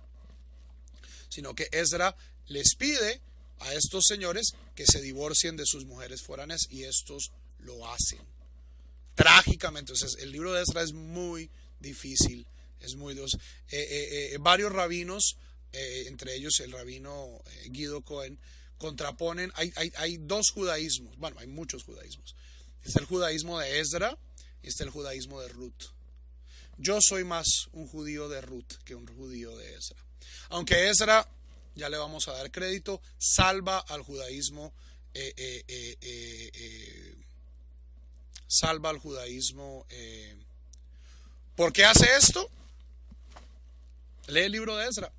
sino que Esdra les pide a estos señores que se divorcien de sus mujeres foráneas, y estos lo hacen trágicamente. Entonces el libro de Esdra es muy difícil, varios rabinos, entre ellos el rabino Guido Cohen, contraponen. Hay dos judaísmos, bueno, hay muchos judaísmos. Está el judaísmo de Esdra y está el judaísmo de Ruth. Yo soy más un judío de Ruth que un judío de Esdra, aunque Esdra, ya le vamos a dar crédito, salva al judaísmo, ¿por qué hace esto? Lee el libro de Esdra.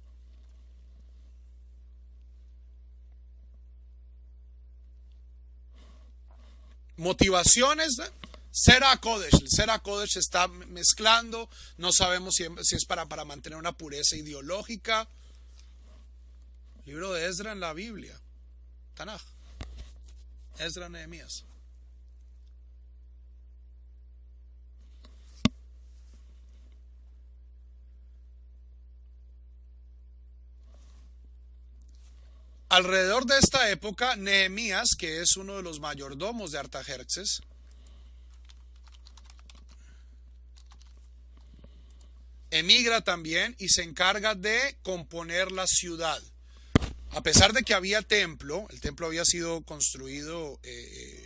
Motivaciones, Zera Kodesh. El Zera Kodesh se está mezclando, no sabemos si es para mantener una pureza ideológica. Libro de Esdra en la Biblia, Tanaj, Esdra, Nehemías. Alrededor de esta época, Nehemías, que es uno de los mayordomos de Artajerjes, emigra también y se encarga de componer la ciudad. A pesar de que había templo, el templo había sido construido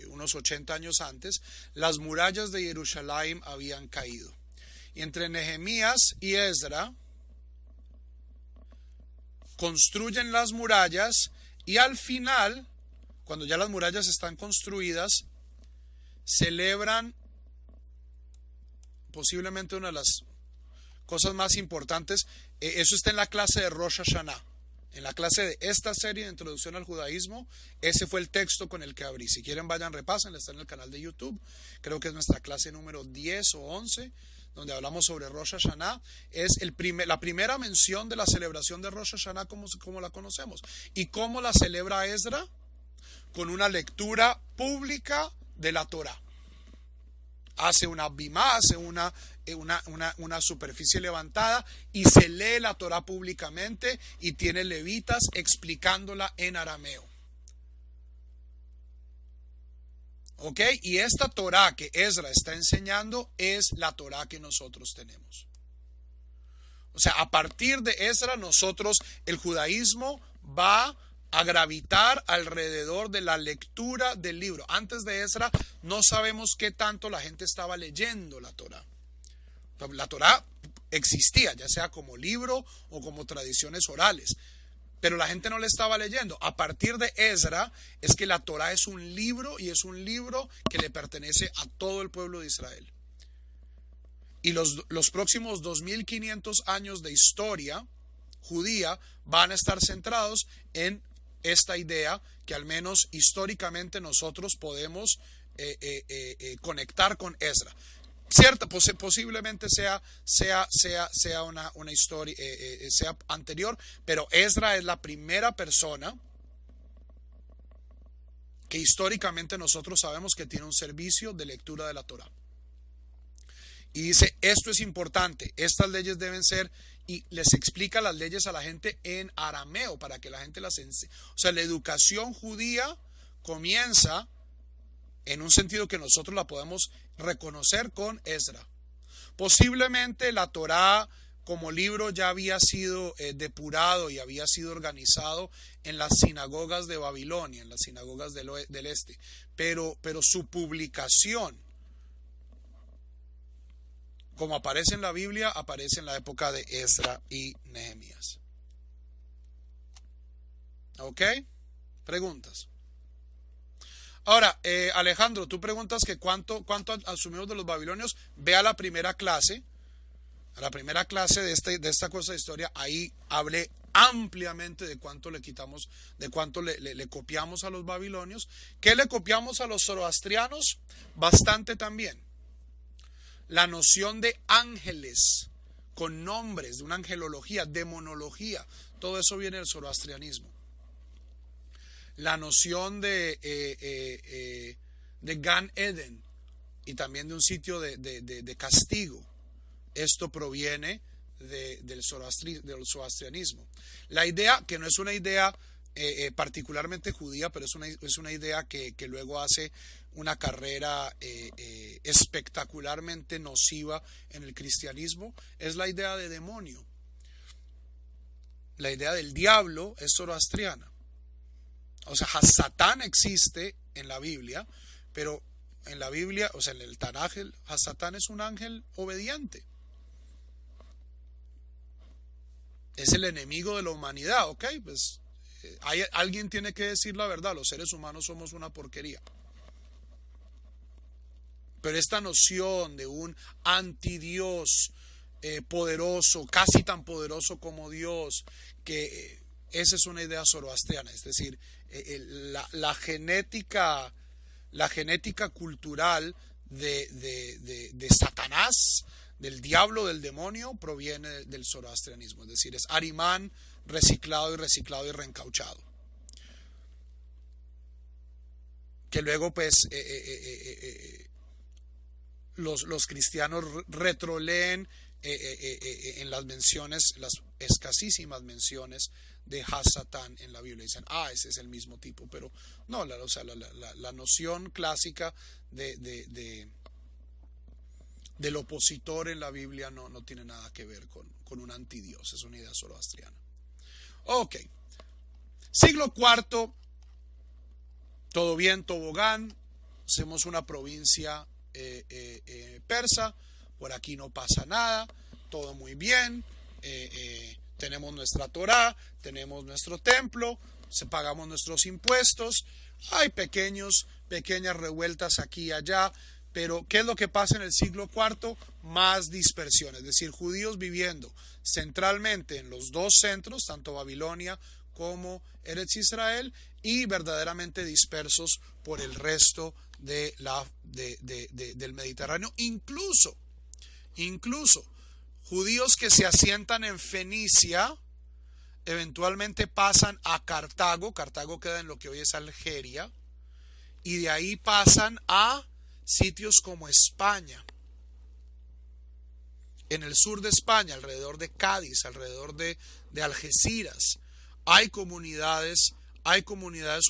unos 80 años antes, las murallas de Jerusalén habían caído. Y entre Nehemías y Esdra construyen las murallas, y al final, cuando ya las murallas están construidas, celebran posiblemente una de las cosas más importantes. Eso está en la clase de Rosh Hashanah. En la clase de esta serie de introducción al judaísmo, ese fue el texto con el que abrí. Si quieren, vayan, repasen, está en el canal de YouTube. Creo que es nuestra clase número 10 o 11, donde hablamos sobre Rosh Hashanah. Es la primera mención de la celebración de Rosh Hashanah como la conocemos. ¿Y cómo la celebra Esdra? Con una lectura pública de la Torah. Hace una bimá, hace una superficie levantada y se lee la Torah públicamente, y tiene levitas explicándola en arameo. ¿Ok? Y esta Torah que Esdra está enseñando es la Torah que nosotros tenemos. O sea, a partir de Esdras el judaísmo va a gravitar alrededor de la lectura del libro. Antes de Esdras no sabemos qué tanto la gente estaba leyendo la Torá. La Torá existía, ya sea como libro o como tradiciones orales, pero la gente no le estaba leyendo. A partir de Esdras es que la Torá es un libro, y es un libro que le pertenece a todo el pueblo de Israel. Y los próximos 2500 años de historia judía van a estar centrados en esta idea que al menos históricamente nosotros podemos conectar con Esdras. Cierta, posiblemente sea una historia, sea anterior, pero Esdras es la primera persona que históricamente nosotros sabemos que tiene un servicio de lectura de la Torá. Y dice, esto es importante, estas leyes deben ser, y les explica las leyes a la gente en arameo para que la gente las enseñe. O sea, la educación judía comienza en un sentido que nosotros la podemos reconocer con Esdras. Posiblemente la Torá como libro ya había sido depurado y había sido organizado en las sinagogas de Babilonia, en las sinagogas del este, pero su publicación, como aparece en la Biblia, aparece en la época de Esdras y Nehemías. ¿Ok? Preguntas. Ahora, Alejandro, tú preguntas que cuánto asumimos de los babilonios. Ve a la primera clase de esta cosa de historia. Ahí hablé ampliamente de cuánto le quitamos, de cuánto le copiamos a los babilonios. ¿Qué le copiamos a los zoroastrianos? Bastante también. La noción de ángeles con nombres, de una angelología, demonología, todo eso viene del zoroastrianismo. La noción de Gan Eden y también de un sitio de castigo, esto proviene del zoroastrianismo. La idea, que no es una idea particularmente judía, pero es una idea que luego hace una carrera espectacularmente nociva en el cristianismo, es la idea de demonio. La idea del diablo es zoroastriana. O sea, Hasatán existe en la Biblia, pero en la Biblia, o sea, en el Tanaj, Hasatán es un ángel obediente. Es el enemigo de la humanidad, ¿ok? Pues alguien tiene que decir la verdad, los seres humanos somos una porquería. Pero esta noción de un antidios poderoso, casi tan poderoso como Dios, que esa es una idea zoroastriana, es decir, la genética cultural de Satanás, del diablo, del demonio, proviene del zoroastrianismo, es decir, es Arimán reciclado y reencauchado. Que luego pues los cristianos retroleen en las menciones, las escasísimas menciones de Hasatán en la Biblia. Dicen, ese es el mismo tipo, pero no, la noción clásica del opositor en la Biblia no tiene nada que ver con un antidios, es una idea zoroastriana. Ok, siglo IV, todo bien, tobogán, hacemos una provincia persa, por aquí no pasa nada, todo muy bien, tenemos nuestra Torá, tenemos nuestro templo, pagamos nuestros impuestos, hay pequeñas revueltas aquí y allá, pero ¿qué es lo que pasa en el siglo IV? Más dispersión, es decir, judíos viviendo centralmente en los dos centros, tanto Babilonia como Eretz Israel, y verdaderamente dispersos por el resto del Mediterráneo, incluso judíos que se asientan en Fenicia eventualmente pasan a Cartago queda en lo que hoy es Algeria, y de ahí pasan a sitios como España, en el sur de España, alrededor de Cádiz, alrededor de Algeciras, hay comunidades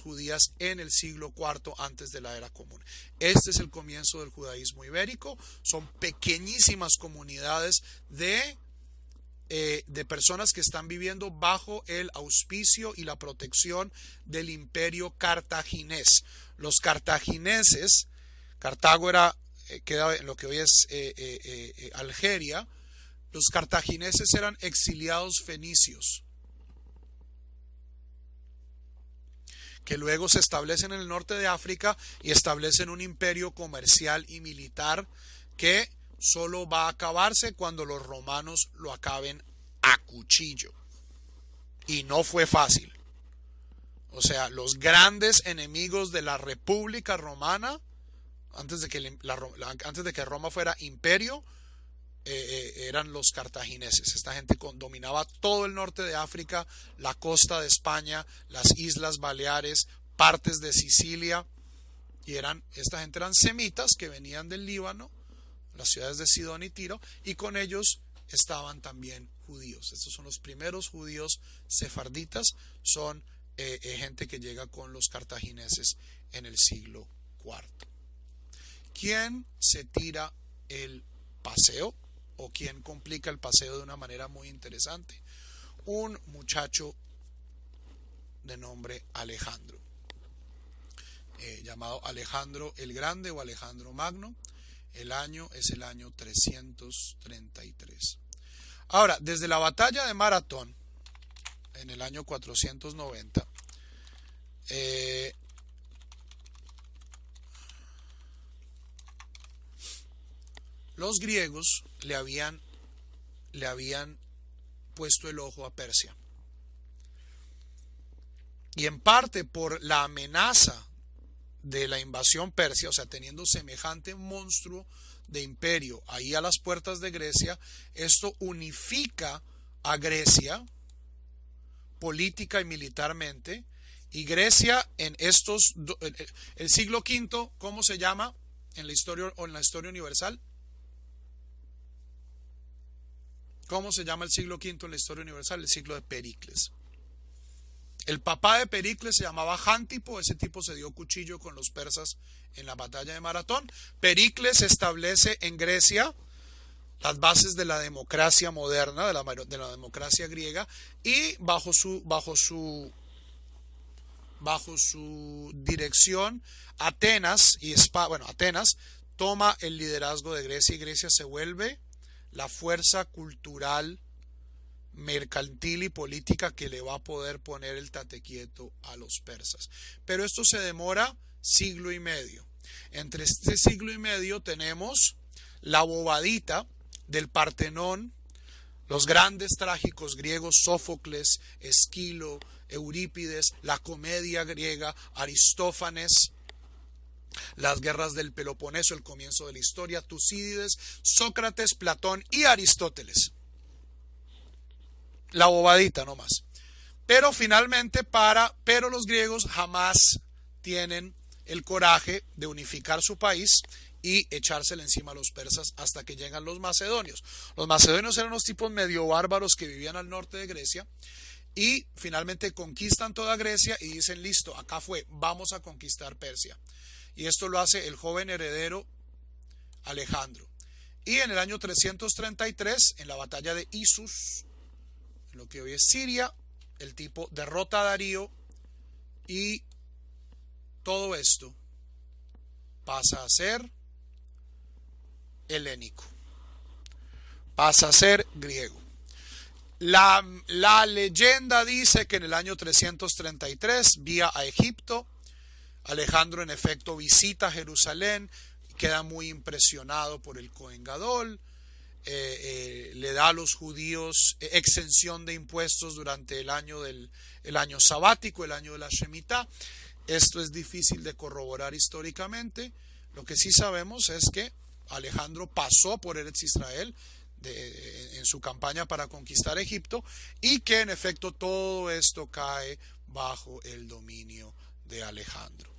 judías en el siglo IV antes de la era común. Este es el comienzo del judaísmo ibérico. Son pequeñísimas comunidades de de personas que están viviendo bajo el auspicio y la protección del imperio cartaginés. Los cartagineses, Cartago queda en lo que hoy es Algeria. Los cartagineses eran exiliados fenicios que luego se establecen en el norte de África y establecen un imperio comercial y militar que solo va a acabarse cuando los romanos lo acaben a cuchillo. Y no fue fácil. O sea, los grandes enemigos de la República Romana, antes de que Roma fuera imperio, eran los cartagineses. Esta gente dominaba todo el norte de África, la costa de España, las Islas Baleares, partes de Sicilia, y esta gente eran semitas que venían del Líbano, las ciudades de Sidón y Tiro, y con ellos estaban también judíos. Estos son los primeros judíos sefarditas, son gente que llega con los cartagineses en el siglo IV. ¿Quién se tira el paseo o quién complica el paseo de una manera muy interesante? Un muchacho de nombre Alejandro, llamado Alejandro el Grande o Alejandro Magno. El año es el año 333. Ahora, desde la batalla de Maratón, en el año 490, los griegos le habían puesto el ojo a Persia. Y en parte por la amenaza de la invasión persia, o sea, teniendo semejante monstruo de imperio ahí a las puertas de Grecia, esto unifica a Grecia política y militarmente. Y Grecia en el siglo V, ¿cómo se llama en la historia universal? ¿Cómo se llama el siglo V en la historia universal? El siglo de Pericles. El papá de Pericles se llamaba Jántipo. Ese tipo se dio cuchillo con los persas en la batalla de Maratón. Pericles establece en Grecia las bases de la democracia moderna, de la democracia griega, y bajo su dirección Atenas toma el liderazgo de Grecia, y Grecia se vuelve la fuerza cultural, mercantil y política que le va a poder poner el tate quieto a los persas. Pero esto se demora siglo y medio. Entre este siglo y medio tenemos la bobadita del Partenón, los grandes trágicos griegos, Sófocles, Esquilo, Eurípides, la comedia griega, Aristófanes, las guerras del Peloponeso, el comienzo de la historia, Tucídides, Sócrates, Platón y Aristóteles. La bobadita nomás. Pero finalmente pero los griegos jamás tienen el coraje de unificar su país y echársele encima a los persas hasta que llegan los macedonios. Los macedonios eran unos tipos medio bárbaros que vivían al norte de Grecia y finalmente conquistan toda Grecia y dicen: listo, acá fue, vamos a conquistar Persia. Y esto lo hace el joven heredero Alejandro. Y en el año 333, en la batalla de Issus, en lo que hoy es Siria, el tipo derrota a Darío y todo esto pasa a ser helénico, pasa a ser griego. La leyenda dice que en el año 333, vía a Egipto, Alejandro en efecto visita Jerusalén, queda muy impresionado por el Cohen Gadol, le da a los judíos exención de impuestos durante el año sabático, el año de la Shemitah. Esto es difícil de corroborar históricamente. Lo que sí sabemos es que Alejandro pasó por Eretz Israel en su campaña para conquistar Egipto, y que en efecto todo esto cae bajo el dominio de Alejandro.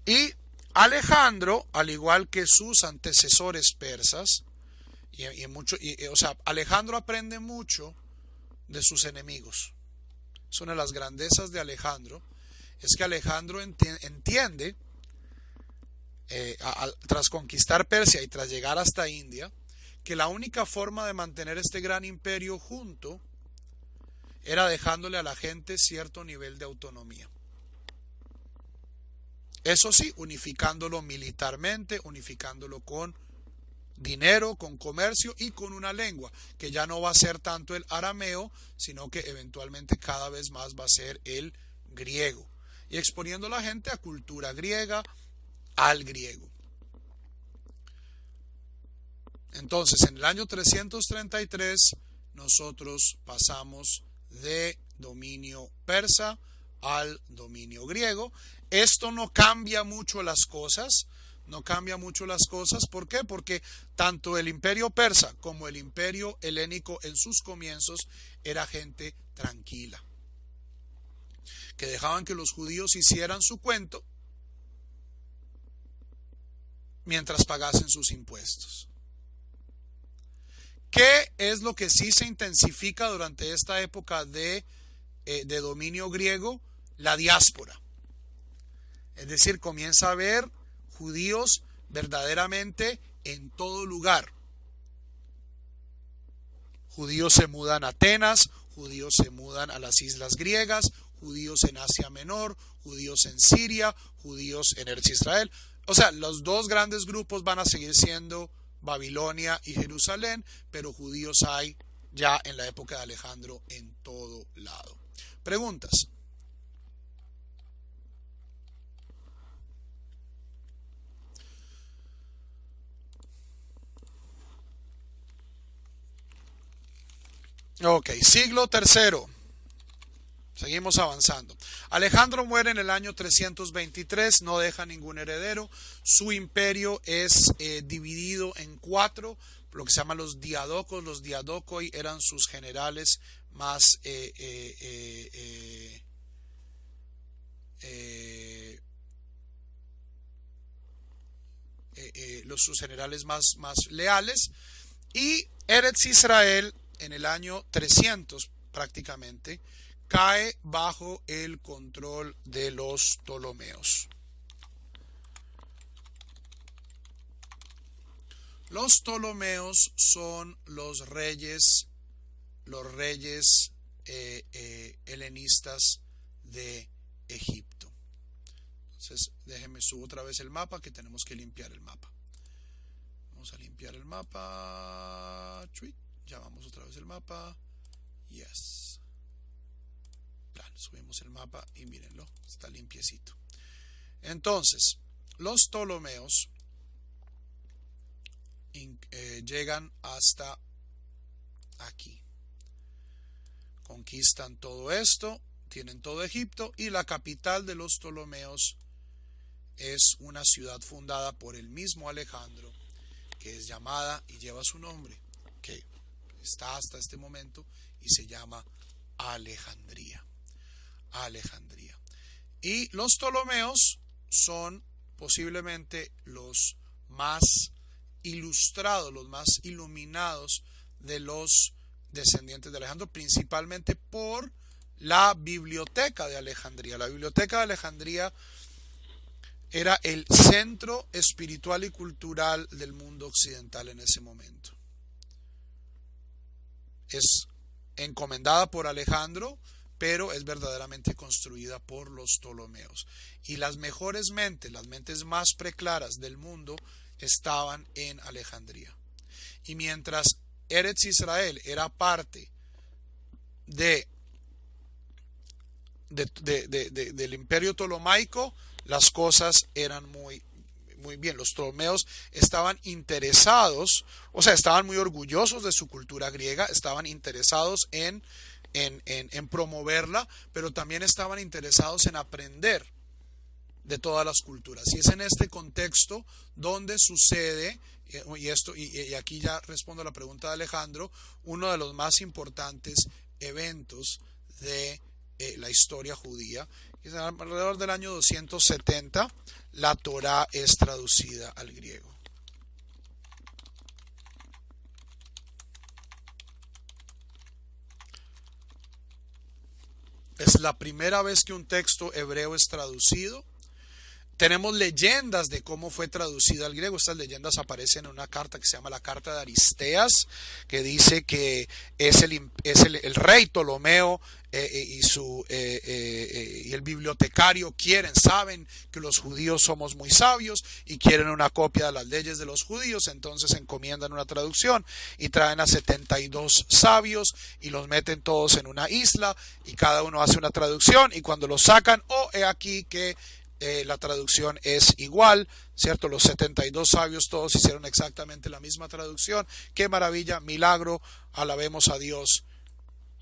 Y Alejandro, al igual que sus antecesores persas, Alejandro aprende mucho de sus enemigos. Es una de las grandezas de Alejandro, es que Alejandro entiende, tras conquistar Persia y tras llegar hasta India, que la única forma de mantener este gran imperio junto era dejándole a la gente cierto nivel de autonomía. Eso sí, unificándolo militarmente, unificándolo con dinero, con comercio y con una lengua, que ya no va a ser tanto el arameo, sino que eventualmente cada vez más va a ser el griego. Y exponiendo a la gente a cultura griega, al griego. Entonces, en el año 333, nosotros pasamos de dominio persa al dominio griego. Esto no cambia mucho las cosas, ¿por qué? Porque tanto el imperio persa como el imperio helénico en sus comienzos era gente tranquila, que dejaban que los judíos hicieran su cuento mientras pagasen sus impuestos. ¿Qué es lo que sí se intensifica durante esta época de dominio griego? La diáspora. Es decir, comienza a haber judíos verdaderamente en todo lugar. Judíos se mudan a Atenas, judíos se mudan a las islas griegas, judíos en Asia Menor, judíos en Siria, judíos en Eretz Israel. O sea, los dos grandes grupos van a seguir siendo Babilonia y Jerusalén, pero judíos hay ya en la época de Alejandro en todo lado. Preguntas. Ok, siglo III. Seguimos avanzando. Alejandro muere en el año 323, no deja ningún heredero. Su imperio es dividido en 4, lo que se llaman los diadocos. Los diadocoi eran sus generales más sus generales más leales. Y Eretz Israel en el año 300 prácticamente cae bajo el control de los Ptolomeos. Los Ptolomeos son los reyes helenistas de Egipto. Entonces, déjenme subo otra vez el mapa, que tenemos que limpiar el mapa. Vamos a limpiar el mapa. Ya vamos otra vez el mapa. Yes. Subimos el mapa y mírenlo, está limpiecito. Entonces, los Ptolomeos llegan hasta aquí. Conquistan todo esto, tienen todo Egipto, y la capital de los Ptolomeos es una ciudad fundada por el mismo Alejandro, que es llamada y lleva su nombre, que está hasta este momento, y se llama Alejandría. Y los Ptolomeos son posiblemente los más ilustrados, los más iluminados de los descendientes de Alejandro, principalmente por la biblioteca de Alejandría. La biblioteca de Alejandría era el centro espiritual y cultural del mundo occidental en ese momento. Es encomendada por Alejandro, pero es verdaderamente construida por los Ptolomeos. Y las mejores mentes, las mentes más preclaras del mundo, estaban en Alejandría. Y mientras Eretz Israel era parte del imperio ptolomaico, las cosas eran muy bien. Los Ptolomeos estaban interesados, o sea, estaban muy orgullosos de su cultura griega, estaban interesados en promoverla, pero también estaban interesados en aprender de todas las culturas. Y es en este contexto donde sucede, y aquí ya respondo a la pregunta de Alejandro, uno de los más importantes eventos de la historia judía. Alrededor del año 270, la Torá es traducida al griego. Es la primera vez que un texto hebreo es traducido. Tenemos leyendas de cómo fue traducida al griego. Estas leyendas aparecen en una carta que se llama la Carta de Aristeas, que dice que es el rey Ptolomeo y el bibliotecario saben que los judíos somos muy sabios y quieren una copia de las leyes de los judíos, entonces encomiendan una traducción y traen a 72 sabios y los meten todos en una isla y cada uno hace una traducción, y cuando los sacan, he aquí que la traducción es igual, ¿cierto? Los 72 sabios todos hicieron exactamente la misma traducción. ¡Qué maravilla! Milagro, alabemos a Dios.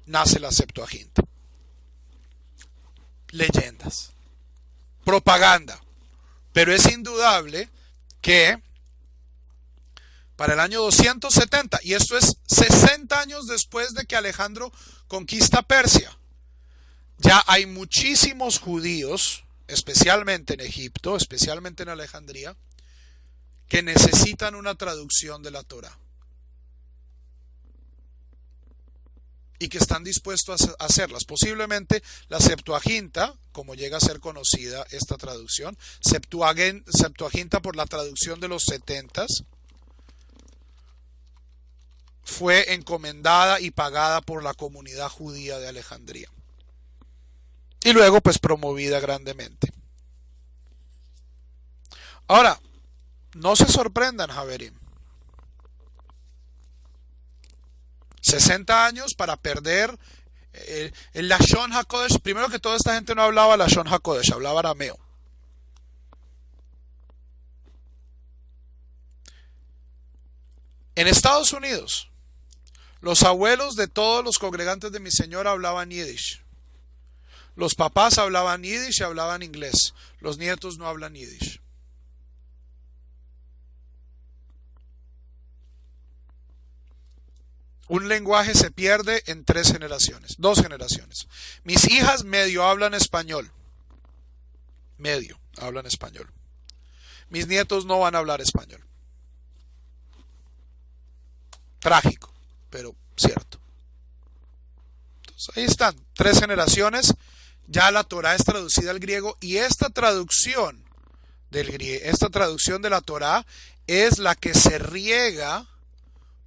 Nace la Septuaginta. Leyendas, propaganda. Pero es indudable que para el año 270, y esto es 60 años después de que Alejandro conquista Persia, ya hay muchísimos judíos, especialmente en Egipto, especialmente en Alejandría, que necesitan una traducción de la Torá y que están dispuestos a hacerlas. Posiblemente la Septuaginta, como llega a ser conocida esta traducción, Septuaginta por la traducción de los 70s, fue encomendada y pagada por la comunidad judía de Alejandría. Y luego pues promovida grandemente. Ahora, no se sorprendan, Javerim. 60 años para perder el Lashon HaKodesh. Primero que todo, esta gente no hablaba Lashon HaKodesh, hablaba arameo. En Estados Unidos, los abuelos de todos los congregantes de mi señora hablaban Yiddish. Los papás hablaban Yiddish y hablaban inglés. Los nietos no hablan Yiddish. Un lenguaje se pierde en 2 generaciones. Mis hijas medio hablan español. Medio hablan español. Mis nietos no van a hablar español. Trágico, pero cierto. Entonces, ahí están, 3 generaciones. Ya la Torá es traducida al griego, y esta traducción de la Torá es la que se riega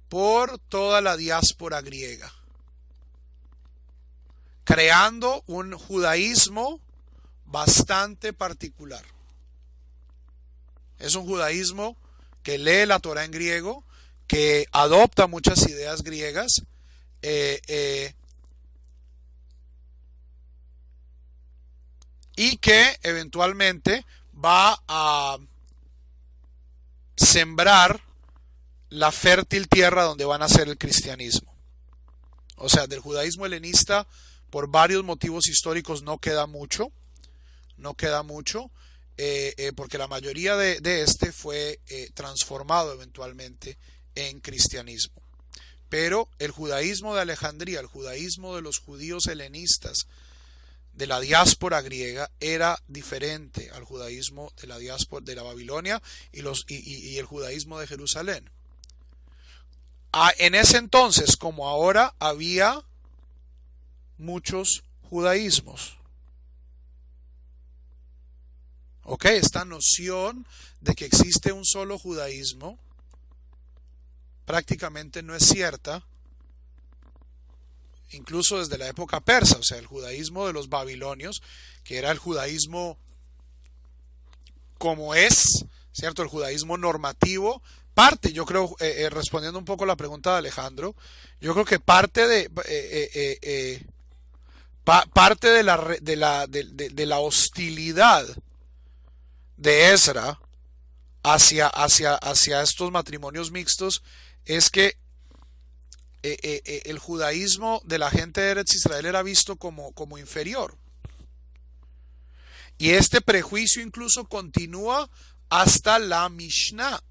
por toda la diáspora griega, creando un judaísmo bastante particular. Es un judaísmo que lee la Torá en griego, que adopta muchas ideas griegas, y que eventualmente va a sembrar la fértil tierra donde van a nacer el cristianismo. O sea, del judaísmo helenista, por varios motivos históricos, no queda mucho, porque la mayoría de este fue transformado eventualmente en cristianismo. Pero el judaísmo de Alejandría, el judaísmo de los judíos helenistas, de la diáspora griega, era diferente al judaísmo de la diáspora de la Babilonia y el judaísmo de Jerusalén. En ese entonces, como ahora, había muchos judaísmos. Esta noción de que existe un solo judaísmo prácticamente no es cierta, incluso desde la época persa. O sea, el judaísmo de los babilonios, que era el judaísmo como es, ¿cierto? El judaísmo normativo, parte, yo creo, respondiendo un poco a la pregunta de Alejandro, yo creo que parte de la hostilidad de Ezra hacia estos matrimonios mixtos es que el judaísmo de la gente de Eretz Israel era visto como inferior. Y este prejuicio incluso continúa hasta la Mishnah.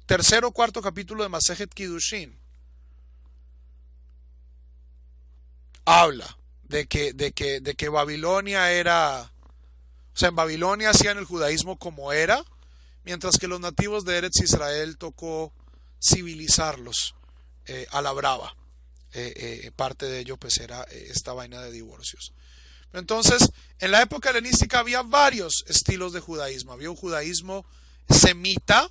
Tercero o cuarto capítulo de Masejet Kiddushin habla de que Babilonia era, o sea, en Babilonia hacían el judaísmo como era, mientras que los nativos de Eretz Israel tocó civilizarlos a la brava. Parte de ello pues era esta vaina de divorcios. Entonces, en la época helenística había varios estilos de judaísmo. Había un judaísmo semita,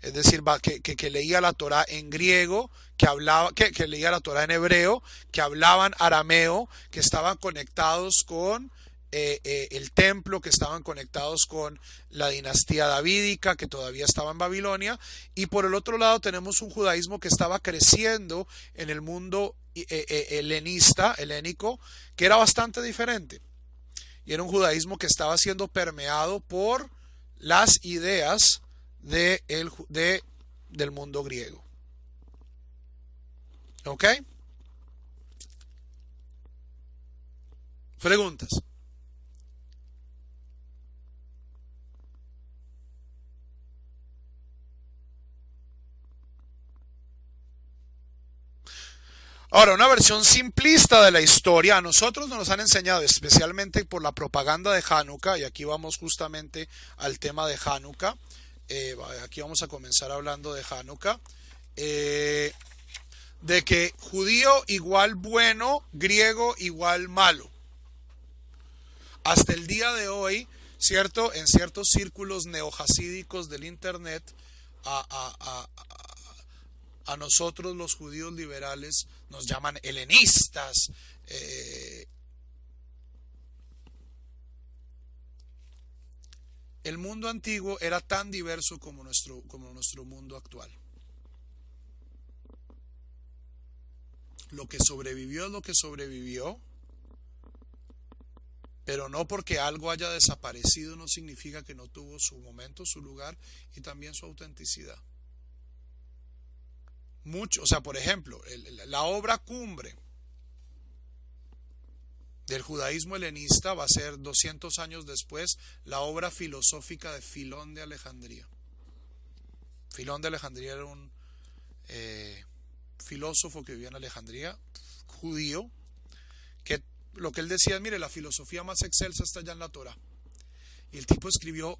es decir, que leía la Torá en griego, que leía la Torá en hebreo, que hablaban arameo, que estaban conectados con el templo, que estaban conectados con la dinastía davídica, que todavía estaba en Babilonia. Y por el otro lado tenemos un judaísmo que estaba creciendo en el mundo helénico, que era bastante diferente. Y era un judaísmo que estaba siendo permeado por las ideas del mundo griego. ¿Ok? Preguntas. Ahora, una versión simplista de la historia, a nosotros nos han enseñado, especialmente por la propaganda de Hanukkah, y aquí vamos justamente al tema de Hanukkah. Aquí vamos a comenzar hablando de Hanukkah. De que judío igual bueno, griego igual malo. Hasta el día de hoy, ¿cierto? En ciertos círculos neojasídicos del internet, a, a, a nosotros los judíos liberales nos llaman helenistas. El mundo antiguo era tan diverso como nuestro mundo actual. Lo que sobrevivió es lo que sobrevivió, pero no porque algo haya desaparecido no significa que no tuvo su momento, su lugar y también su autenticidad. Mucho, o sea, por ejemplo, la obra cumbre del judaísmo helenista va a ser 200 años después la obra filosófica de Filón de Alejandría. Filón de Alejandría era un filósofo que vivía en Alejandría, judío, que lo que él decía es, mire, la filosofía más excelsa está allá en la Torá. Y el tipo escribió,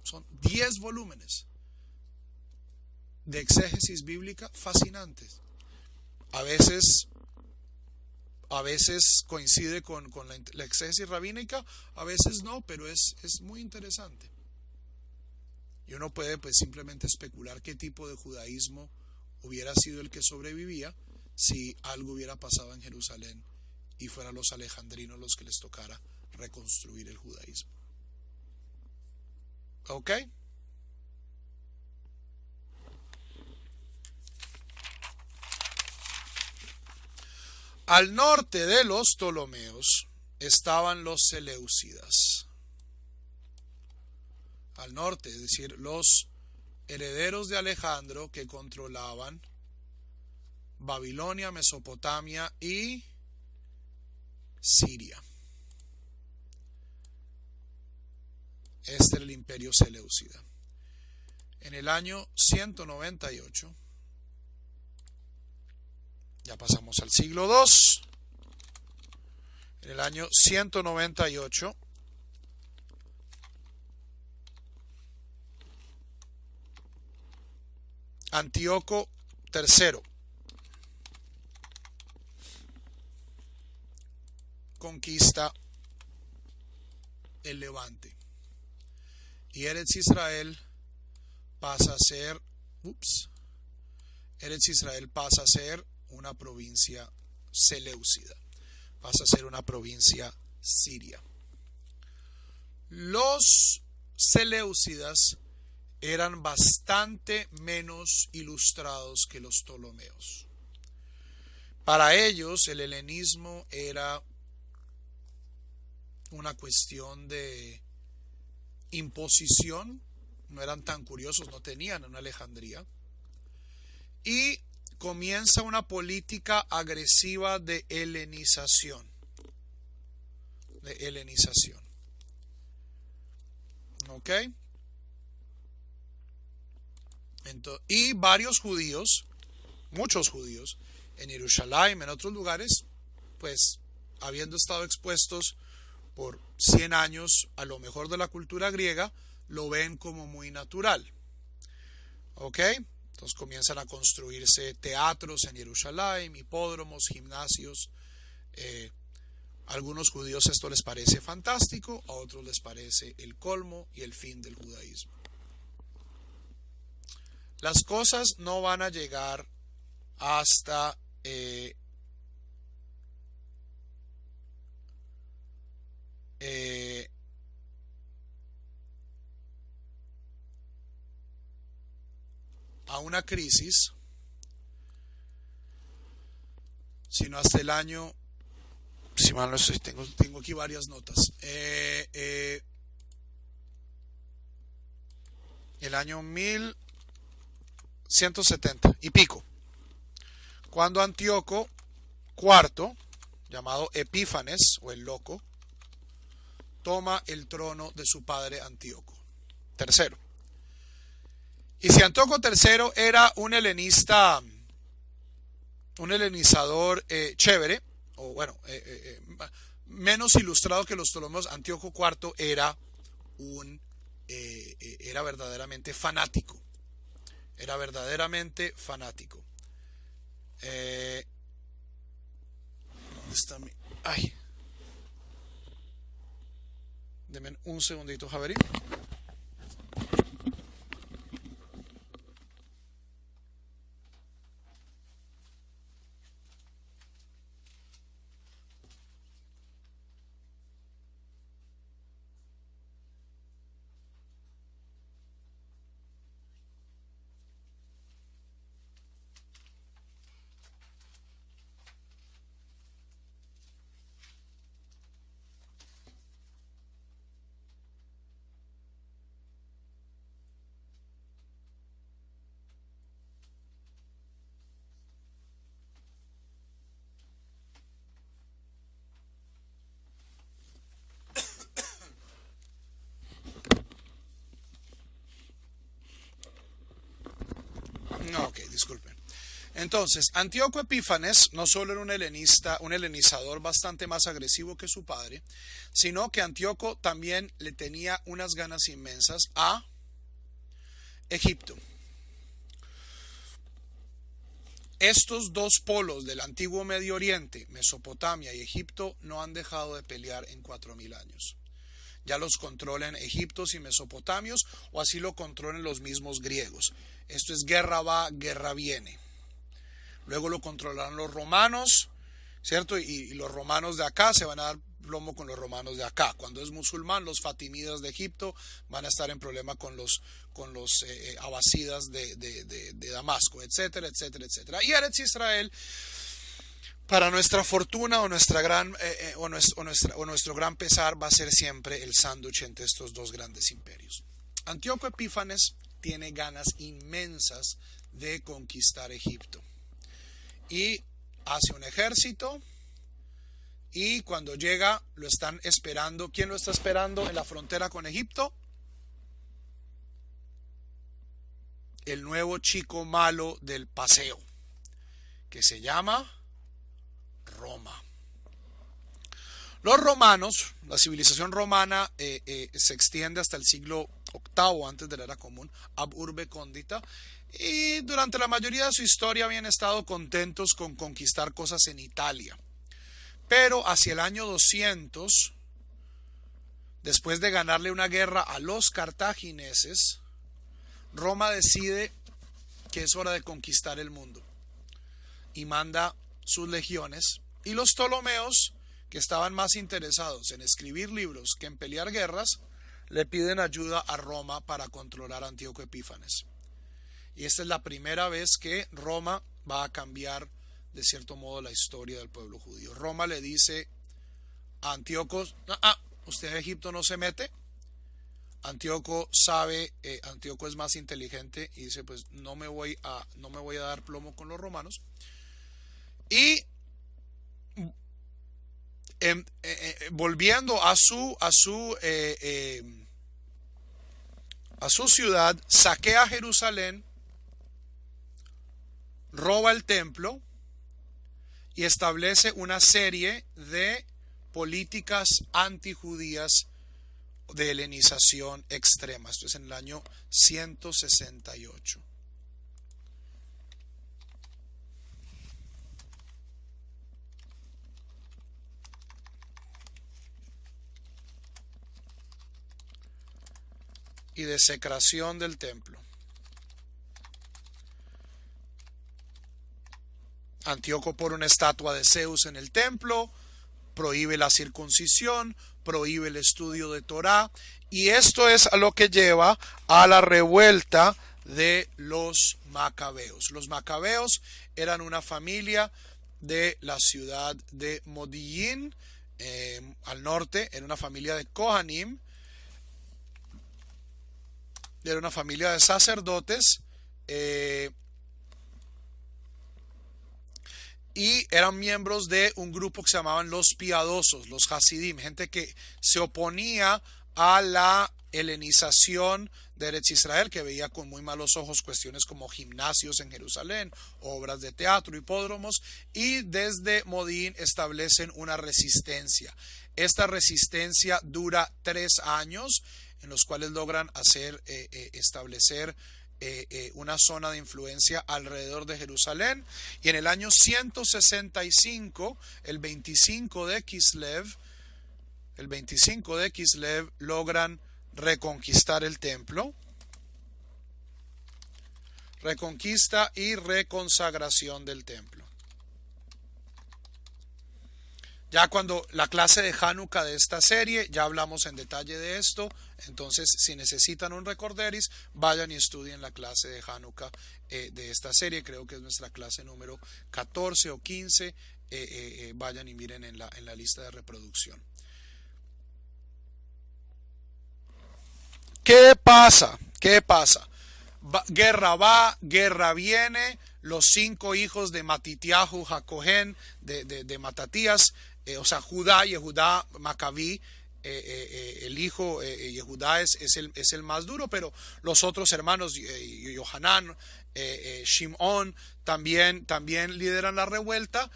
son 10 volúmenes de exégesis bíblica fascinantes. A veces coincide con la exégesis rabínica, a veces no, pero es muy interesante. Y uno puede pues simplemente especular qué tipo de judaísmo hubiera sido el que sobrevivía si algo hubiera pasado en Jerusalén y fueran los alejandrinos los que les tocara reconstruir el judaísmo. ¿Ok? Al norte de los Ptolomeos estaban los Seleucidas. Al norte, es decir, los herederos de Alejandro que controlaban Babilonia, Mesopotamia y Siria. Este era el imperio seleucida. En el año 198, ya pasamos al siglo II, en el año 198, Antíoco III conquista el Levante y Eretz Israel pasa a ser una provincia seleucida, pasa a ser una provincia siria. Los seleucidas eran bastante menos ilustrados que los ptolomeos. Para ellos el helenismo era una cuestión de imposición, no eran tan curiosos, no tenían una Alejandría, y comienza una política agresiva de helenización. ¿Ok? Entonces, y varios judíos, muchos judíos, en Jerusalén, en otros lugares, pues habiendo estado expuestos por 100 años a lo mejor de la cultura griega, lo ven como muy natural. ¿Ok? Entonces comienzan a construirse teatros en Jerusalén, hipódromos, gimnasios. A algunos judíos esto les parece fantástico, a otros les parece el colmo y el fin del judaísmo. Las cosas no van a llegar hasta a una crisis, sino hasta el año, si mal no estoy, tengo aquí varias notas, el año 1170 y pico, cuando Antíoco IV, llamado Epífanes o el loco, toma el trono de su padre Antíoco III. Y si Antíoco III era un helenista, un helenizador chévere, o bueno, menos ilustrado que los Ptolomeos, Antíoco IV era era verdaderamente fanático. Era verdaderamente fanático. ¿Dónde está mi? Ay. Deme un segundito, Javerín. No, ok, disculpen. Entonces, Antíoco Epífanes no solo era un helenista, un helenizador bastante más agresivo que su padre, sino que Antíoco también le tenía unas ganas inmensas a Egipto. Estos dos polos del antiguo Medio Oriente, Mesopotamia y Egipto, no han dejado de pelear en 4000 años. Ya los controlan egipcios y mesopotamios, o así lo controlan los mismos griegos. Esto es guerra va, guerra viene. Luego lo controlarán los romanos, ¿cierto? Y los romanos de acá se van a dar plomo con los romanos de acá. Cuando es musulmán, los fatimidas de Egipto van a estar en problema con los abasidas de Damasco, etcétera, etcétera, etcétera. Y Eretz Israel, para nuestra fortuna o nuestro gran pesar, va a ser siempre el sándwich entre estos dos grandes imperios. Antíoco Epífanes tiene ganas inmensas de conquistar Egipto y hace un ejército, y cuando llega lo están esperando. ¿Quién lo está esperando en la frontera con Egipto? El nuevo chico malo del paseo, que se llama Roma. Los romanos, la civilización romana se extiende hasta el siglo VIII antes de la era común, ab urbe condita, y durante la mayoría de su historia habían estado contentos con conquistar cosas en Italia. Pero hacia el año 200, después de ganarle una guerra a los cartagineses, Roma decide que es hora de conquistar el mundo y manda sus legiones, y los Ptolomeos, que estaban más interesados en escribir libros que en pelear guerras, le piden ayuda a Roma para controlar a Antíoco Epífanes. Y esta es la primera vez que Roma va a cambiar de cierto modo la historia del pueblo judío. Roma le dice a Antíoco: usted a Egipto no se mete. Antíoco sabe, Antíoco es más inteligente y dice: pues no me voy a dar plomo con los romanos. Y volviendo a su ciudad, saquea Jerusalén, roba el templo y establece una serie de políticas antijudías de helenización extrema. Esto es en el año 168. y desecración del templo. Antíoco pone una estatua de Zeus en el templo, prohíbe la circuncisión, prohíbe el estudio de Torá, y esto es a lo que lleva a la revuelta de los macabeos. Los macabeos eran una familia de la ciudad de Modillín, al norte, era una familia de Kohanim, era una familia de sacerdotes, y eran miembros de un grupo que se llamaban los piadosos, los Hasidim, gente que se oponía a la helenización de Eretz Israel, que veía con muy malos ojos cuestiones como gimnasios en Jerusalén, obras de teatro, hipódromos, y desde Modín establecen una resistencia. Esta resistencia dura 3 años, en los cuales logran establecer una zona de influencia alrededor de Jerusalén, y en el año 165, el 25 de Kislev, logran reconquistar el templo, reconquista y reconsagración del templo. Ya cuando la clase de Hanukkah de esta serie, ya hablamos en detalle de esto, entonces si necesitan un recorderis, vayan y estudien la clase de Hanukkah de esta serie, creo que es nuestra clase número 14 o 15, vayan y miren en la lista de reproducción. ¿Qué pasa? Guerra va, guerra viene. Los 5 hijos de Matitiahu, Jacohen, de Matatías, Judá, Yehudá, Macabí, el hijo Yehudá es el más duro, pero los otros hermanos, Yohanan, Shimón, también lideran la revuelta.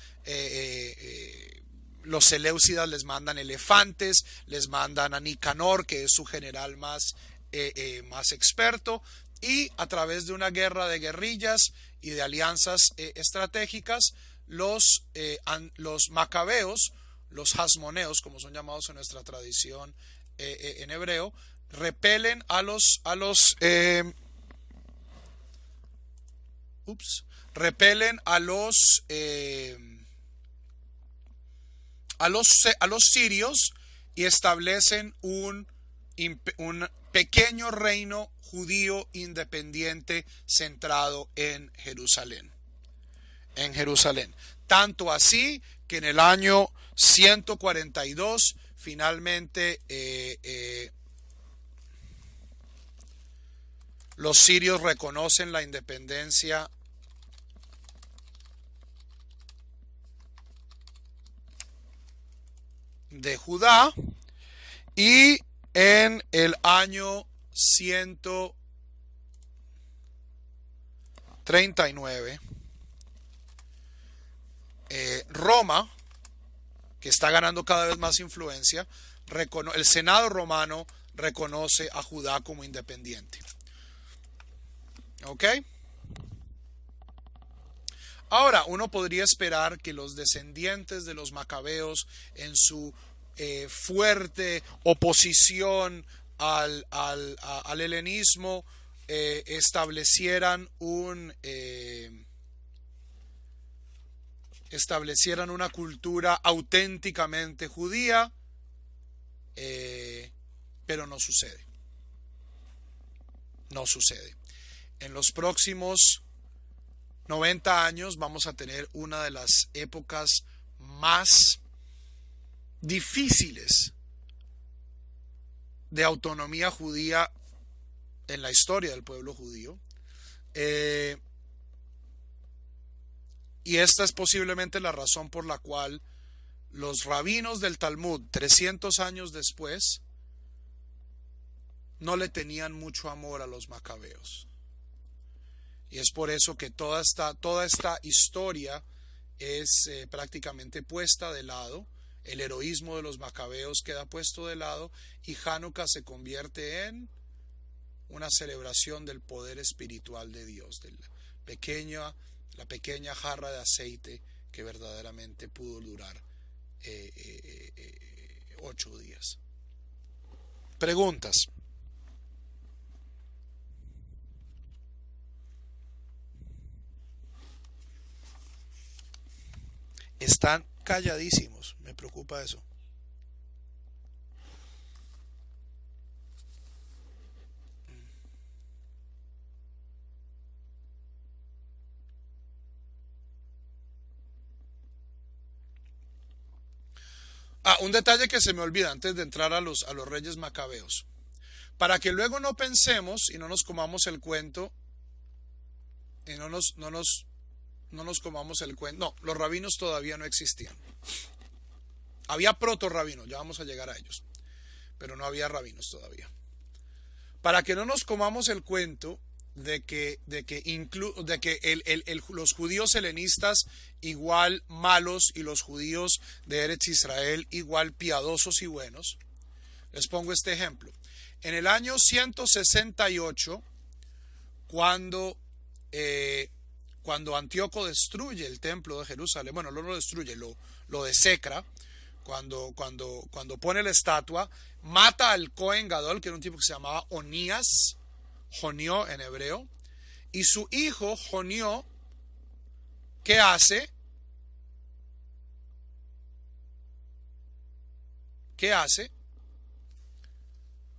Los Seleucidas les mandan elefantes, les mandan a Nicanor, que es su general más experto, y a través de una guerra de guerrillas y de alianzas estratégicas, los macabeos, los hasmoneos, como son llamados en nuestra tradición en hebreo, repelen a los sirios, y establecen un pequeño reino judío independiente centrado en Jerusalén. Tanto así que en el año 142 finalmente los sirios reconocen la independencia de Judá, y en el año 139 Roma, que está ganando cada vez más influencia, el Senado romano reconoce a Judá como independiente. ¿Ok? Ahora, uno podría esperar que los descendientes de los macabeos, en su fuerte oposición al helenismo, establecieran una cultura auténticamente judía, pero no sucede. En los próximos 90 años vamos a tener una de las épocas más difíciles de autonomía judía en la historia del pueblo judío. Y esta es posiblemente la razón por la cual los rabinos del Talmud, 300 años después, no le tenían mucho amor a los macabeos. Y es por eso que toda esta historia es prácticamente puesta de lado. El heroísmo de los macabeos queda puesto de lado, y Hanukkah se convierte en una celebración del poder espiritual de Dios, de la pequeña jarra de aceite que verdaderamente pudo durar 8 días. Preguntas. Están calladísimos, me preocupa eso. Un detalle que se me olvida antes de entrar a los reyes macabeos. Para que luego no pensemos y no nos comamos el cuento, y no nos comamos el cuento. No, los rabinos todavía no existían. Había proto rabinos, ya vamos a llegar a ellos, pero no había rabinos todavía. Para que no nos comamos el cuento de que los judíos helenistas igual malos y los judíos de Eretz Israel igual piadosos y buenos, les pongo este ejemplo. En el año 168, cuando Antíoco destruye el templo de Jerusalén, bueno, no lo destruye, lo desecra, cuando pone la estatua, mata al Cohen Gadol, que era un tipo que se llamaba Onías, Jonió en hebreo, y su hijo Jonió, ¿qué hace?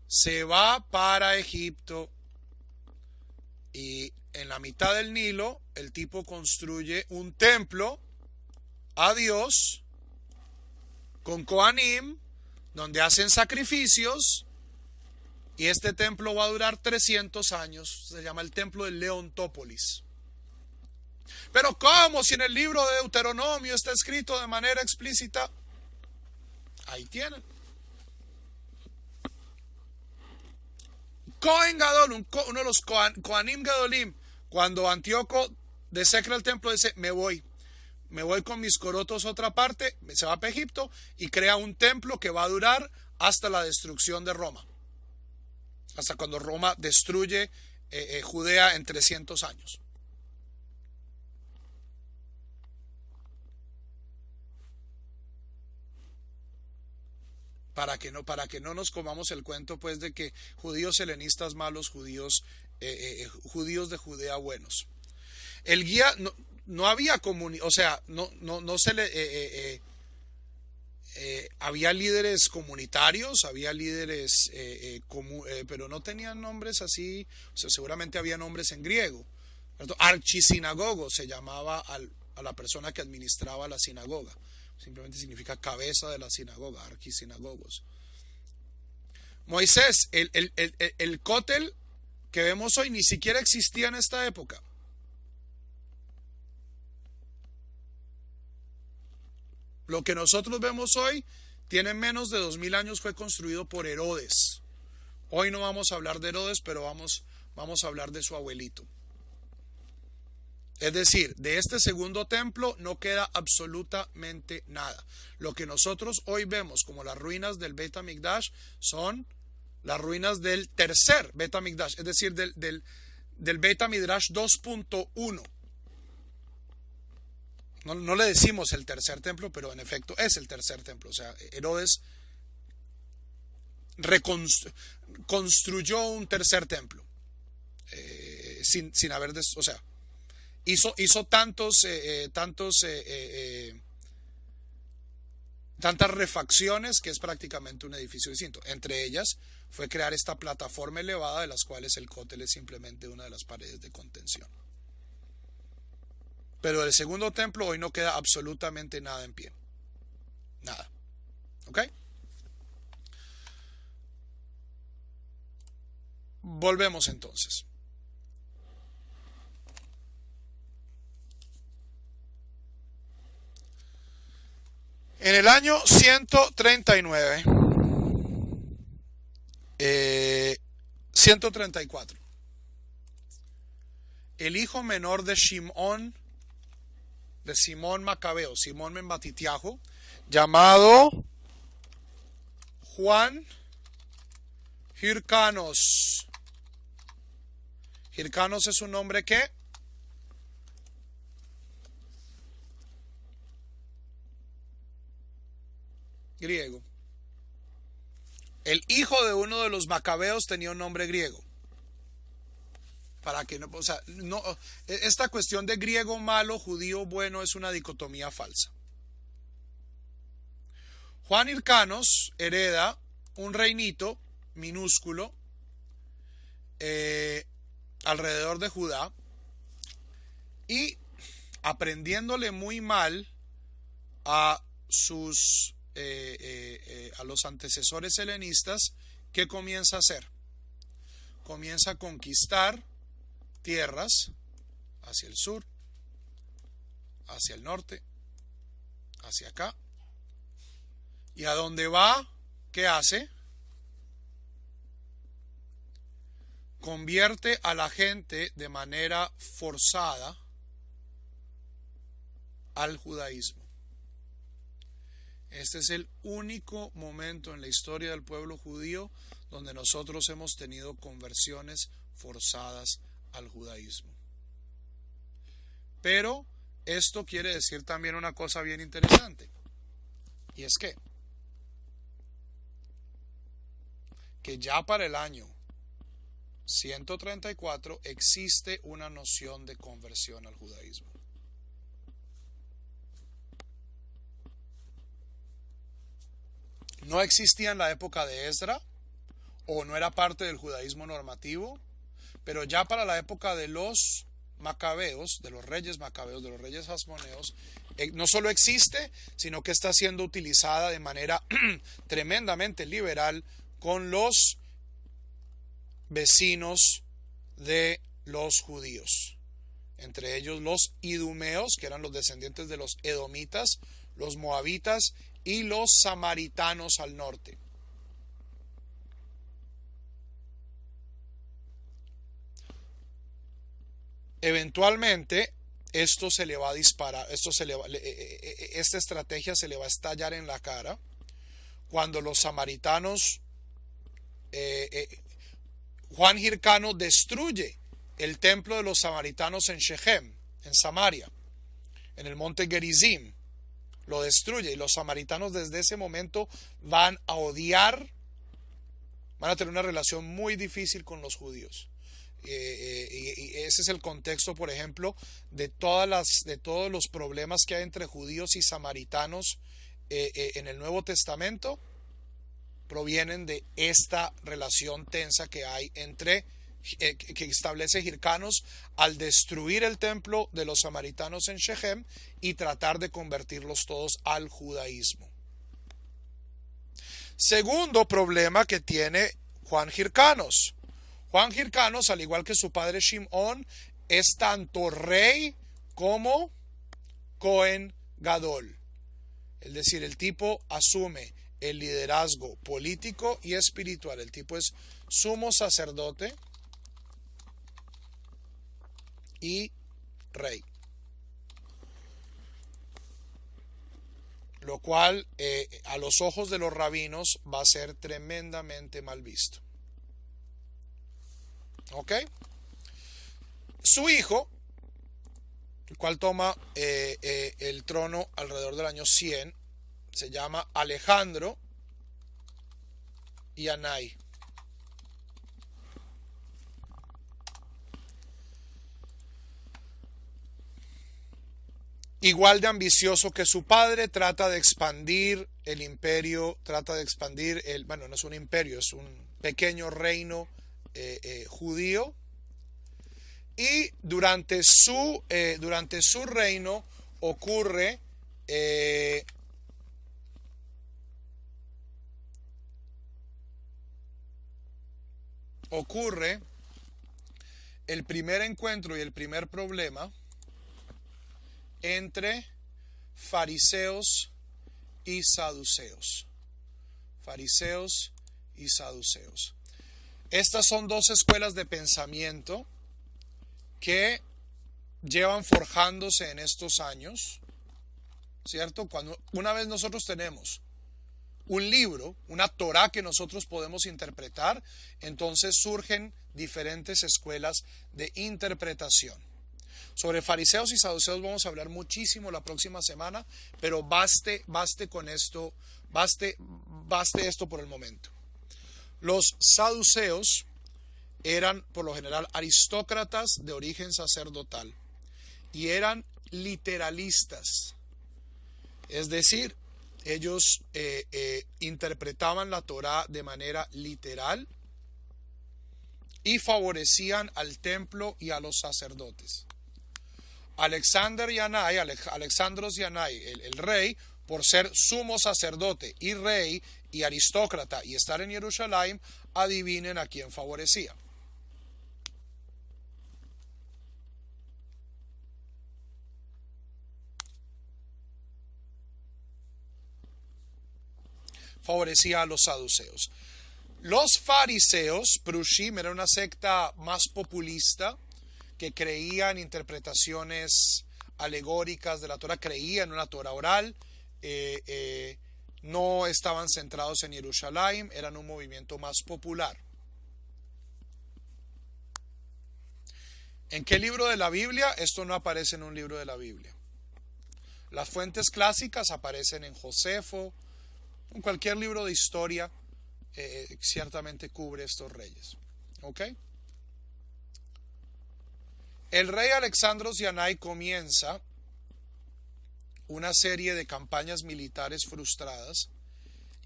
Se va para Egipto y en la mitad del Nilo el tipo construye un templo a Dios con Kohanim, donde hacen sacrificios, y este templo va a durar 300 años. Se llama el templo de Leontópolis. Pero ¿cómo? Si en el libro de Deuteronomio está escrito de manera explícita. Ahí tienen. Cohen Gadol, uno de los Kohanim Gadolim, cuando Antíoco desecra el templo, dice: me voy con mis corotos a otra parte, se va para Egipto y crea un templo que va a durar hasta la destrucción de Roma, hasta cuando Roma destruye Judea en 300 años. Para que no nos comamos el cuento, pues, de que judíos helenistas malos, judíos de Judea buenos. El guía no había comunidad, o sea, no se le había líderes comunitarios, había líderes pero no tenían nombres así. O sea, seguramente había nombres en griego. Archisinagogo se llamaba a la persona que administraba la sinagoga. Simplemente significa cabeza de la sinagoga, arquisinagogos. Moisés, el cótel que vemos hoy ni siquiera existía en esta época. Lo que nosotros vemos hoy tiene menos de 2000 años, fue construido por Herodes. Hoy no vamos a hablar de Herodes, pero vamos a hablar de su abuelito. Es decir, de este segundo templo no queda absolutamente nada. Lo que nosotros hoy vemos como las ruinas del Beit HaMikdash son las ruinas del tercer Beit HaMikdash, es decir, del Beit HaMikdash 2.1. No le decimos el tercer templo, pero en efecto es el tercer templo. O sea, Herodes construyó un tercer templo sin haber, o sea, hizo tantas refacciones que es prácticamente un edificio distinto. Entre ellas fue crear esta plataforma elevada, de las cuales el cótel es simplemente una de las paredes de contención. Pero del segundo templo hoy no queda absolutamente nada en pie. Nada. ¿Ok? Volvemos entonces. En el año 139, 134, el hijo menor de Simón Macabeo, Simón Ben Batitiajo, llamado Juan Hircanos. Hircanos es un nombre que griego. El hijo de uno de los macabeos tenía un nombre griego. Para que no, o sea, no, esta cuestión de griego malo, judío bueno es una dicotomía falsa. Juan Hircanos hereda un reinito minúsculo alrededor de Judá y aprendiéndole muy mal a a los antecesores helenistas, ¿qué comienza a hacer? Comienza a conquistar tierras hacia el sur, hacia el norte, hacia acá. Y a donde va, ¿qué hace? Convierte a la gente de manera forzada al judaísmo. Este es el único momento en la historia del pueblo judío donde nosotros hemos tenido conversiones forzadas al judaísmo. Pero esto quiere decir también una cosa bien interesante, y es que ya para el año 134 existe una noción de conversión al judaísmo. No existía en la época de Esdra, o no era parte del judaísmo normativo, pero ya para la época de los macabeos, de los reyes macabeos, de los reyes hasmoneos, no solo existe, sino que está siendo utilizada de manera tremendamente liberal con los vecinos de los judíos, entre ellos los idumeos, que eran los descendientes de los edomitas, los moabitas y los samaritanos al norte. Eventualmente esto se le va a disparar, esta estrategia se le va a estallar en la cara cuando los samaritanos, Juan Hircano destruye el templo de los samaritanos en Shechem, en Samaria, en el monte Gerizim. Lo destruye y los samaritanos desde ese momento van a odiar, van a tener una relación muy difícil con los judíos. Y ese es el contexto, por ejemplo, de todos los problemas que hay entre judíos y samaritanos en el Nuevo Testamento. Provienen de esta relación tensa que hay que establece Hircanos al destruir el templo de los samaritanos en Shechem y tratar de convertirlos todos al judaísmo. Segundo problema que tiene Juan Hircanos. Juan Hircanos, al igual que su padre Shimón, es tanto rey como Cohen Gadol. Es decir, el tipo asume el liderazgo político y espiritual. El tipo es sumo sacerdote y rey. Lo cual a los ojos de los rabinos va a ser tremendamente mal visto. ¿Ok? Su hijo, el cual toma el trono alrededor del año 100, se llama Alejandro Yanai. Igual de ambicioso que su padre, trata de expandir el imperio, bueno, no es un imperio, es un pequeño reino judío. Y durante su reino ocurre el primer encuentro y el primer problema entre fariseos y saduceos. Fariseos y saduceos. Estas son dos escuelas de pensamiento que llevan forjándose en estos años, ¿cierto? Cuando una vez nosotros tenemos un libro, una Torá que nosotros podemos interpretar, entonces surgen diferentes escuelas de interpretación. Sobre fariseos y saduceos vamos a hablar muchísimo la próxima semana, pero baste con esto, baste esto por el momento. Los saduceos eran por lo general aristócratas de origen sacerdotal y eran literalistas, es decir, Ellos interpretaban la Torá de manera literal y favorecían al templo y a los sacerdotes. Alexandros Yanai, el rey, por ser sumo sacerdote y rey y aristócrata y estar en Jerusalén, adivinen a quién favorecía. Favorecía a los saduceos. Los fariseos, Prushim, era una secta más populista que creía en interpretaciones alegóricas de la Torah, creía en una Torah oral, no estaban centrados en Jerusalén, eran un movimiento más popular. ¿En qué libro de la Biblia? Esto no aparece en un libro de la Biblia. Las fuentes clásicas aparecen en Josefo, en cualquier libro de historia, ciertamente cubre estos reyes. ¿Ok? El rey Alexandros Yanai comienza una serie de campañas militares frustradas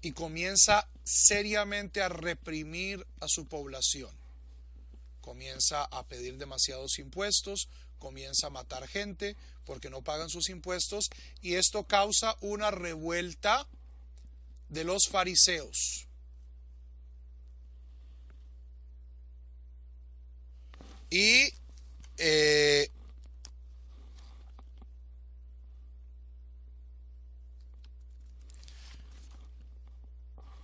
y comienza seriamente a reprimir a su población. Comienza a pedir demasiados impuestos, comienza a matar gente porque no pagan sus impuestos, y esto causa una revuelta de los fariseos. Y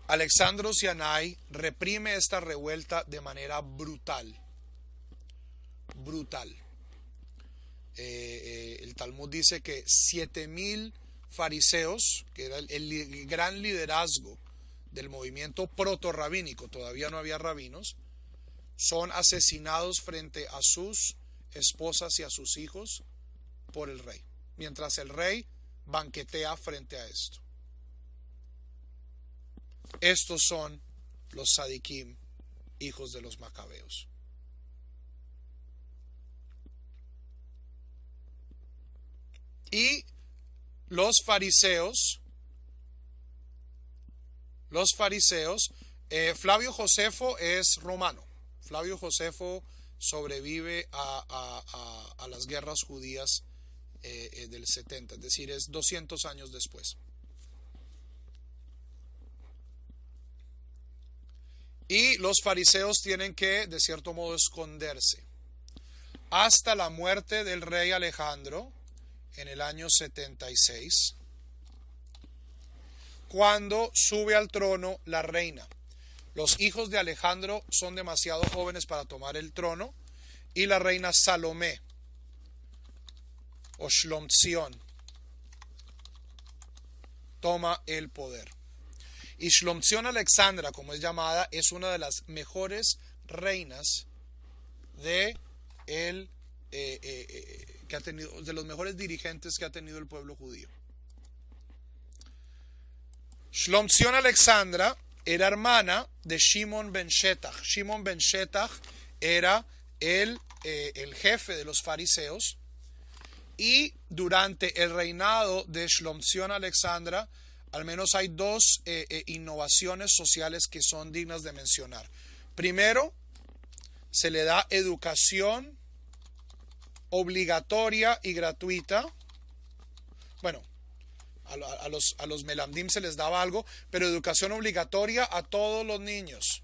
Alexandros Yanai reprime esta revuelta de manera brutal. El Talmud dice que 7,000 fariseos, que era el gran liderazgo del movimiento proto-rabínico, todavía no había rabinos, son asesinados frente a sus esposas y a sus hijos por el rey, mientras el rey banquetea frente a esto. Estos son los Sadikim, hijos de los Macabeos. Y los fariseos, Flavio Josefo es romano. Flavio Josefo sobrevive a las guerras judías del 70, es decir, es 200 años después. Y los fariseos tienen que, de cierto modo, esconderse hasta la muerte del rey Alejandro en el año 76, cuando sube al trono la reina. Los hijos de Alejandro son demasiado jóvenes para tomar el trono, y la reina Salomé o Shlomtzion toma el poder. Y Shlomtzion Alexandra, como es llamada, es una de las mejores reinas de los mejores dirigentes que ha tenido el pueblo judío. Shlomtzion Alexandra era hermana de Shimon ben Shetach. Shimon ben Shetach era el jefe de los fariseos, y durante el reinado de Shlomtzion Alexandra al menos hay dos innovaciones sociales que son dignas de mencionar. Primero, se le da educación obligatoria y gratuita. Bueno, a los melamdim se les daba algo, pero educación obligatoria a todos los niños.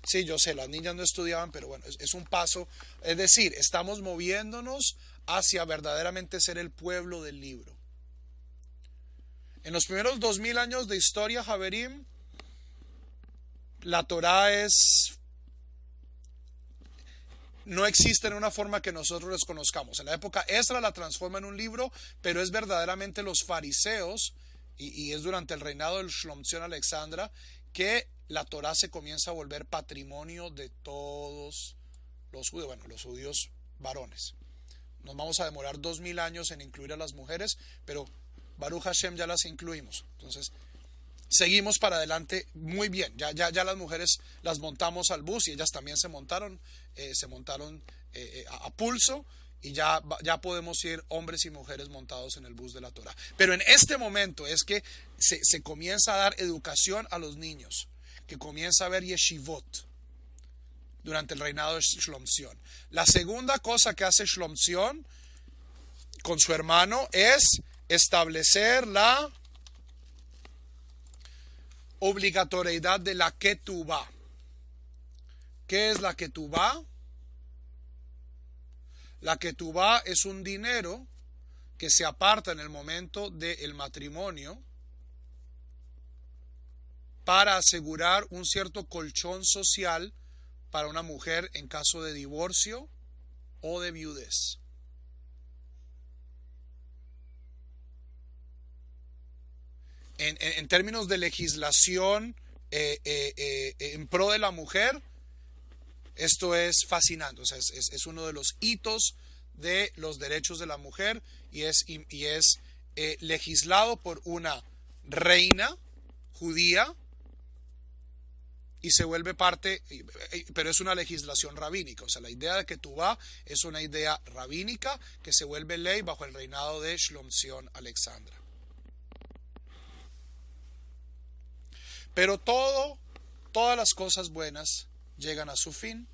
Sí, yo sé, las niñas no estudiaban, pero bueno, es un paso. Es decir, estamos moviéndonos hacia verdaderamente ser el pueblo del libro. En los primeros 2000 años de historia, Javerim, la Torá no existe en una forma que nosotros les conozcamos. En la época Esdra la transforma en un libro, pero es verdaderamente los fariseos, y es durante el reinado del Shlomtzion Alexandra, que la Torá se comienza a volver patrimonio de todos los judíos, bueno, los judíos varones. Nos vamos a demorar 2000 años en incluir a las mujeres, pero Baruch Hashem ya las incluimos. Entonces, seguimos para adelante muy bien. Ya las mujeres las montamos al bus, y ellas también se montaron a pulso, y ya podemos ir hombres y mujeres montados en el bus de la Torá. Pero en este momento es que se comienza a dar educación a los niños, que comienza a haber yeshivot durante el reinado de Shlomzion. La segunda cosa que hace Shlomzion con su hermano es establecer la obligatoriedad de la ketubá. ¿Qué es la ketubá? La ketubá es un dinero que se aparta en el momento del matrimonio para asegurar un cierto colchón social para una mujer en caso de divorcio o de viudez. En términos de legislación en pro de la mujer, esto es fascinante. O sea, es uno de los hitos de los derechos de la mujer y es legislado por una reina judía y se vuelve parte, pero es una legislación rabínica. O sea, la idea de ketubá es una idea rabínica que se vuelve ley bajo el reinado de Shlomzion Alexandra. Pero todas las cosas buenas llegan a su fin.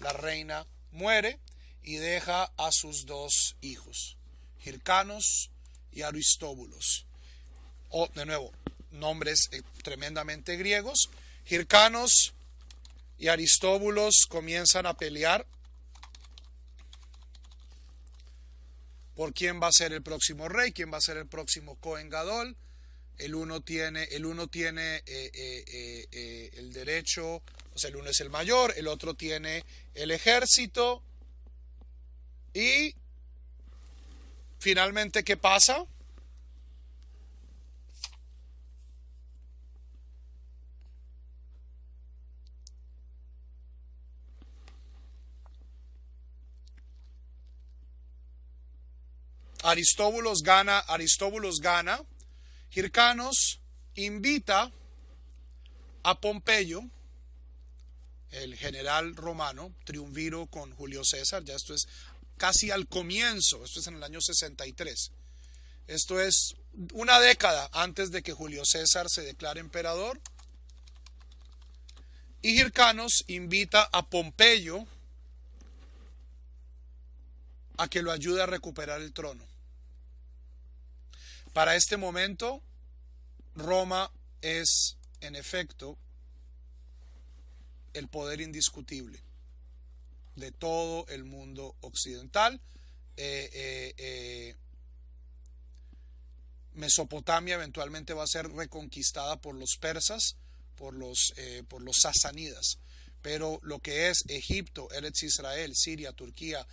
La reina muere y deja a sus dos hijos, Hircanos y Aristóbulos. De nuevo, nombres tremendamente griegos. Hircanos y Aristóbulos comienzan a pelear por quién va a ser el próximo rey, quién va a ser el próximo Cohen Gadol. El uno tiene el derecho, o sea, el uno es el mayor, el otro tiene el ejército. Y finalmente, ¿qué pasa? Aristóbulos gana. Hircanos invita a Pompeyo, el general romano, triunviro con Julio César. Ya esto es casi al comienzo, esto es en el año 63. Esto es una década antes de que Julio César se declare emperador. Y Hircanos invita a Pompeyo a que lo ayude a recuperar el trono. Para este momento, Roma es, en efecto, el poder indiscutible de todo el mundo occidental. Mesopotamia eventualmente va a ser reconquistada por los persas, por los sasánidas. Pero lo que es Egipto, Eretz Israel, Siria, Turquía,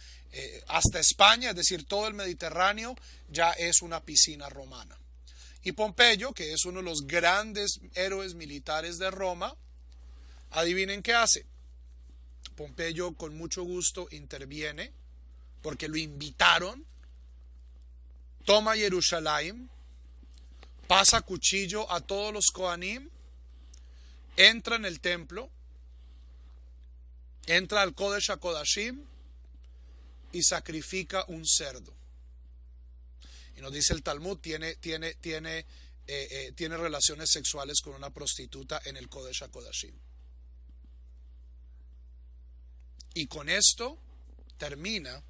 hasta España, es decir, todo el Mediterráneo, ya es una piscina romana. Y Pompeyo, que es uno de los grandes héroes militares de Roma, adivinen qué hace. Pompeyo con mucho gusto interviene, porque lo invitaron, toma Jerusalén, pasa cuchillo a todos los Kohanim, entra en el templo, entra al Kodesh HaKodashim y sacrifica un cerdo. Y nos dice el Talmud, tiene relaciones sexuales con una prostituta en el Kodesh HaKodashim. Y con esto termina,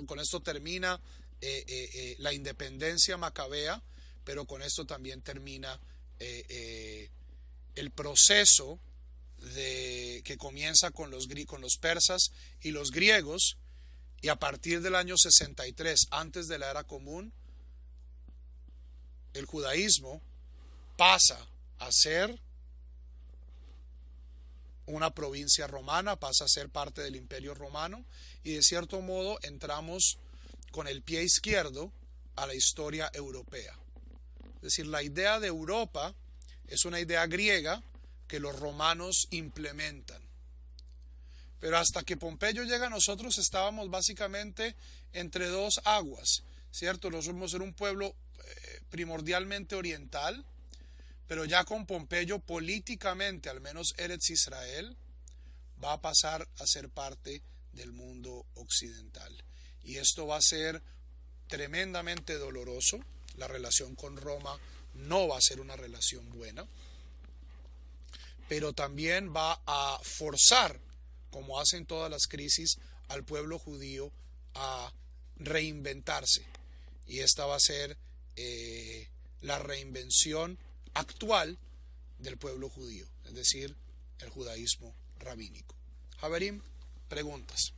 con esto termina la independencia macabea, pero con esto también termina el proceso que comienza con los persas y los griegos, y a partir del año 63, antes de la era común, el judaísmo pasa a ser una provincia romana, pasa a ser parte del Imperio Romano, y de cierto modo entramos con el pie izquierdo a la historia europea. Es decir, la idea de Europa es una idea griega que los romanos implementan. Pero hasta que Pompeyo llega a nosotros estábamos básicamente entre dos aguas, ¿cierto? Nosotros somos un pueblo primordialmente oriental, pero ya con Pompeyo políticamente, al menos Eretz Israel, va a pasar a ser parte del mundo occidental. Y esto va a ser tremendamente doloroso. La relación con Roma no va a ser una relación buena, pero también va a forzar, como hacen todas las crisis, al pueblo judío a reinventarse. Y esta va a ser la reinvención actual del pueblo judío, es decir, el judaísmo rabínico. Javerim, preguntas.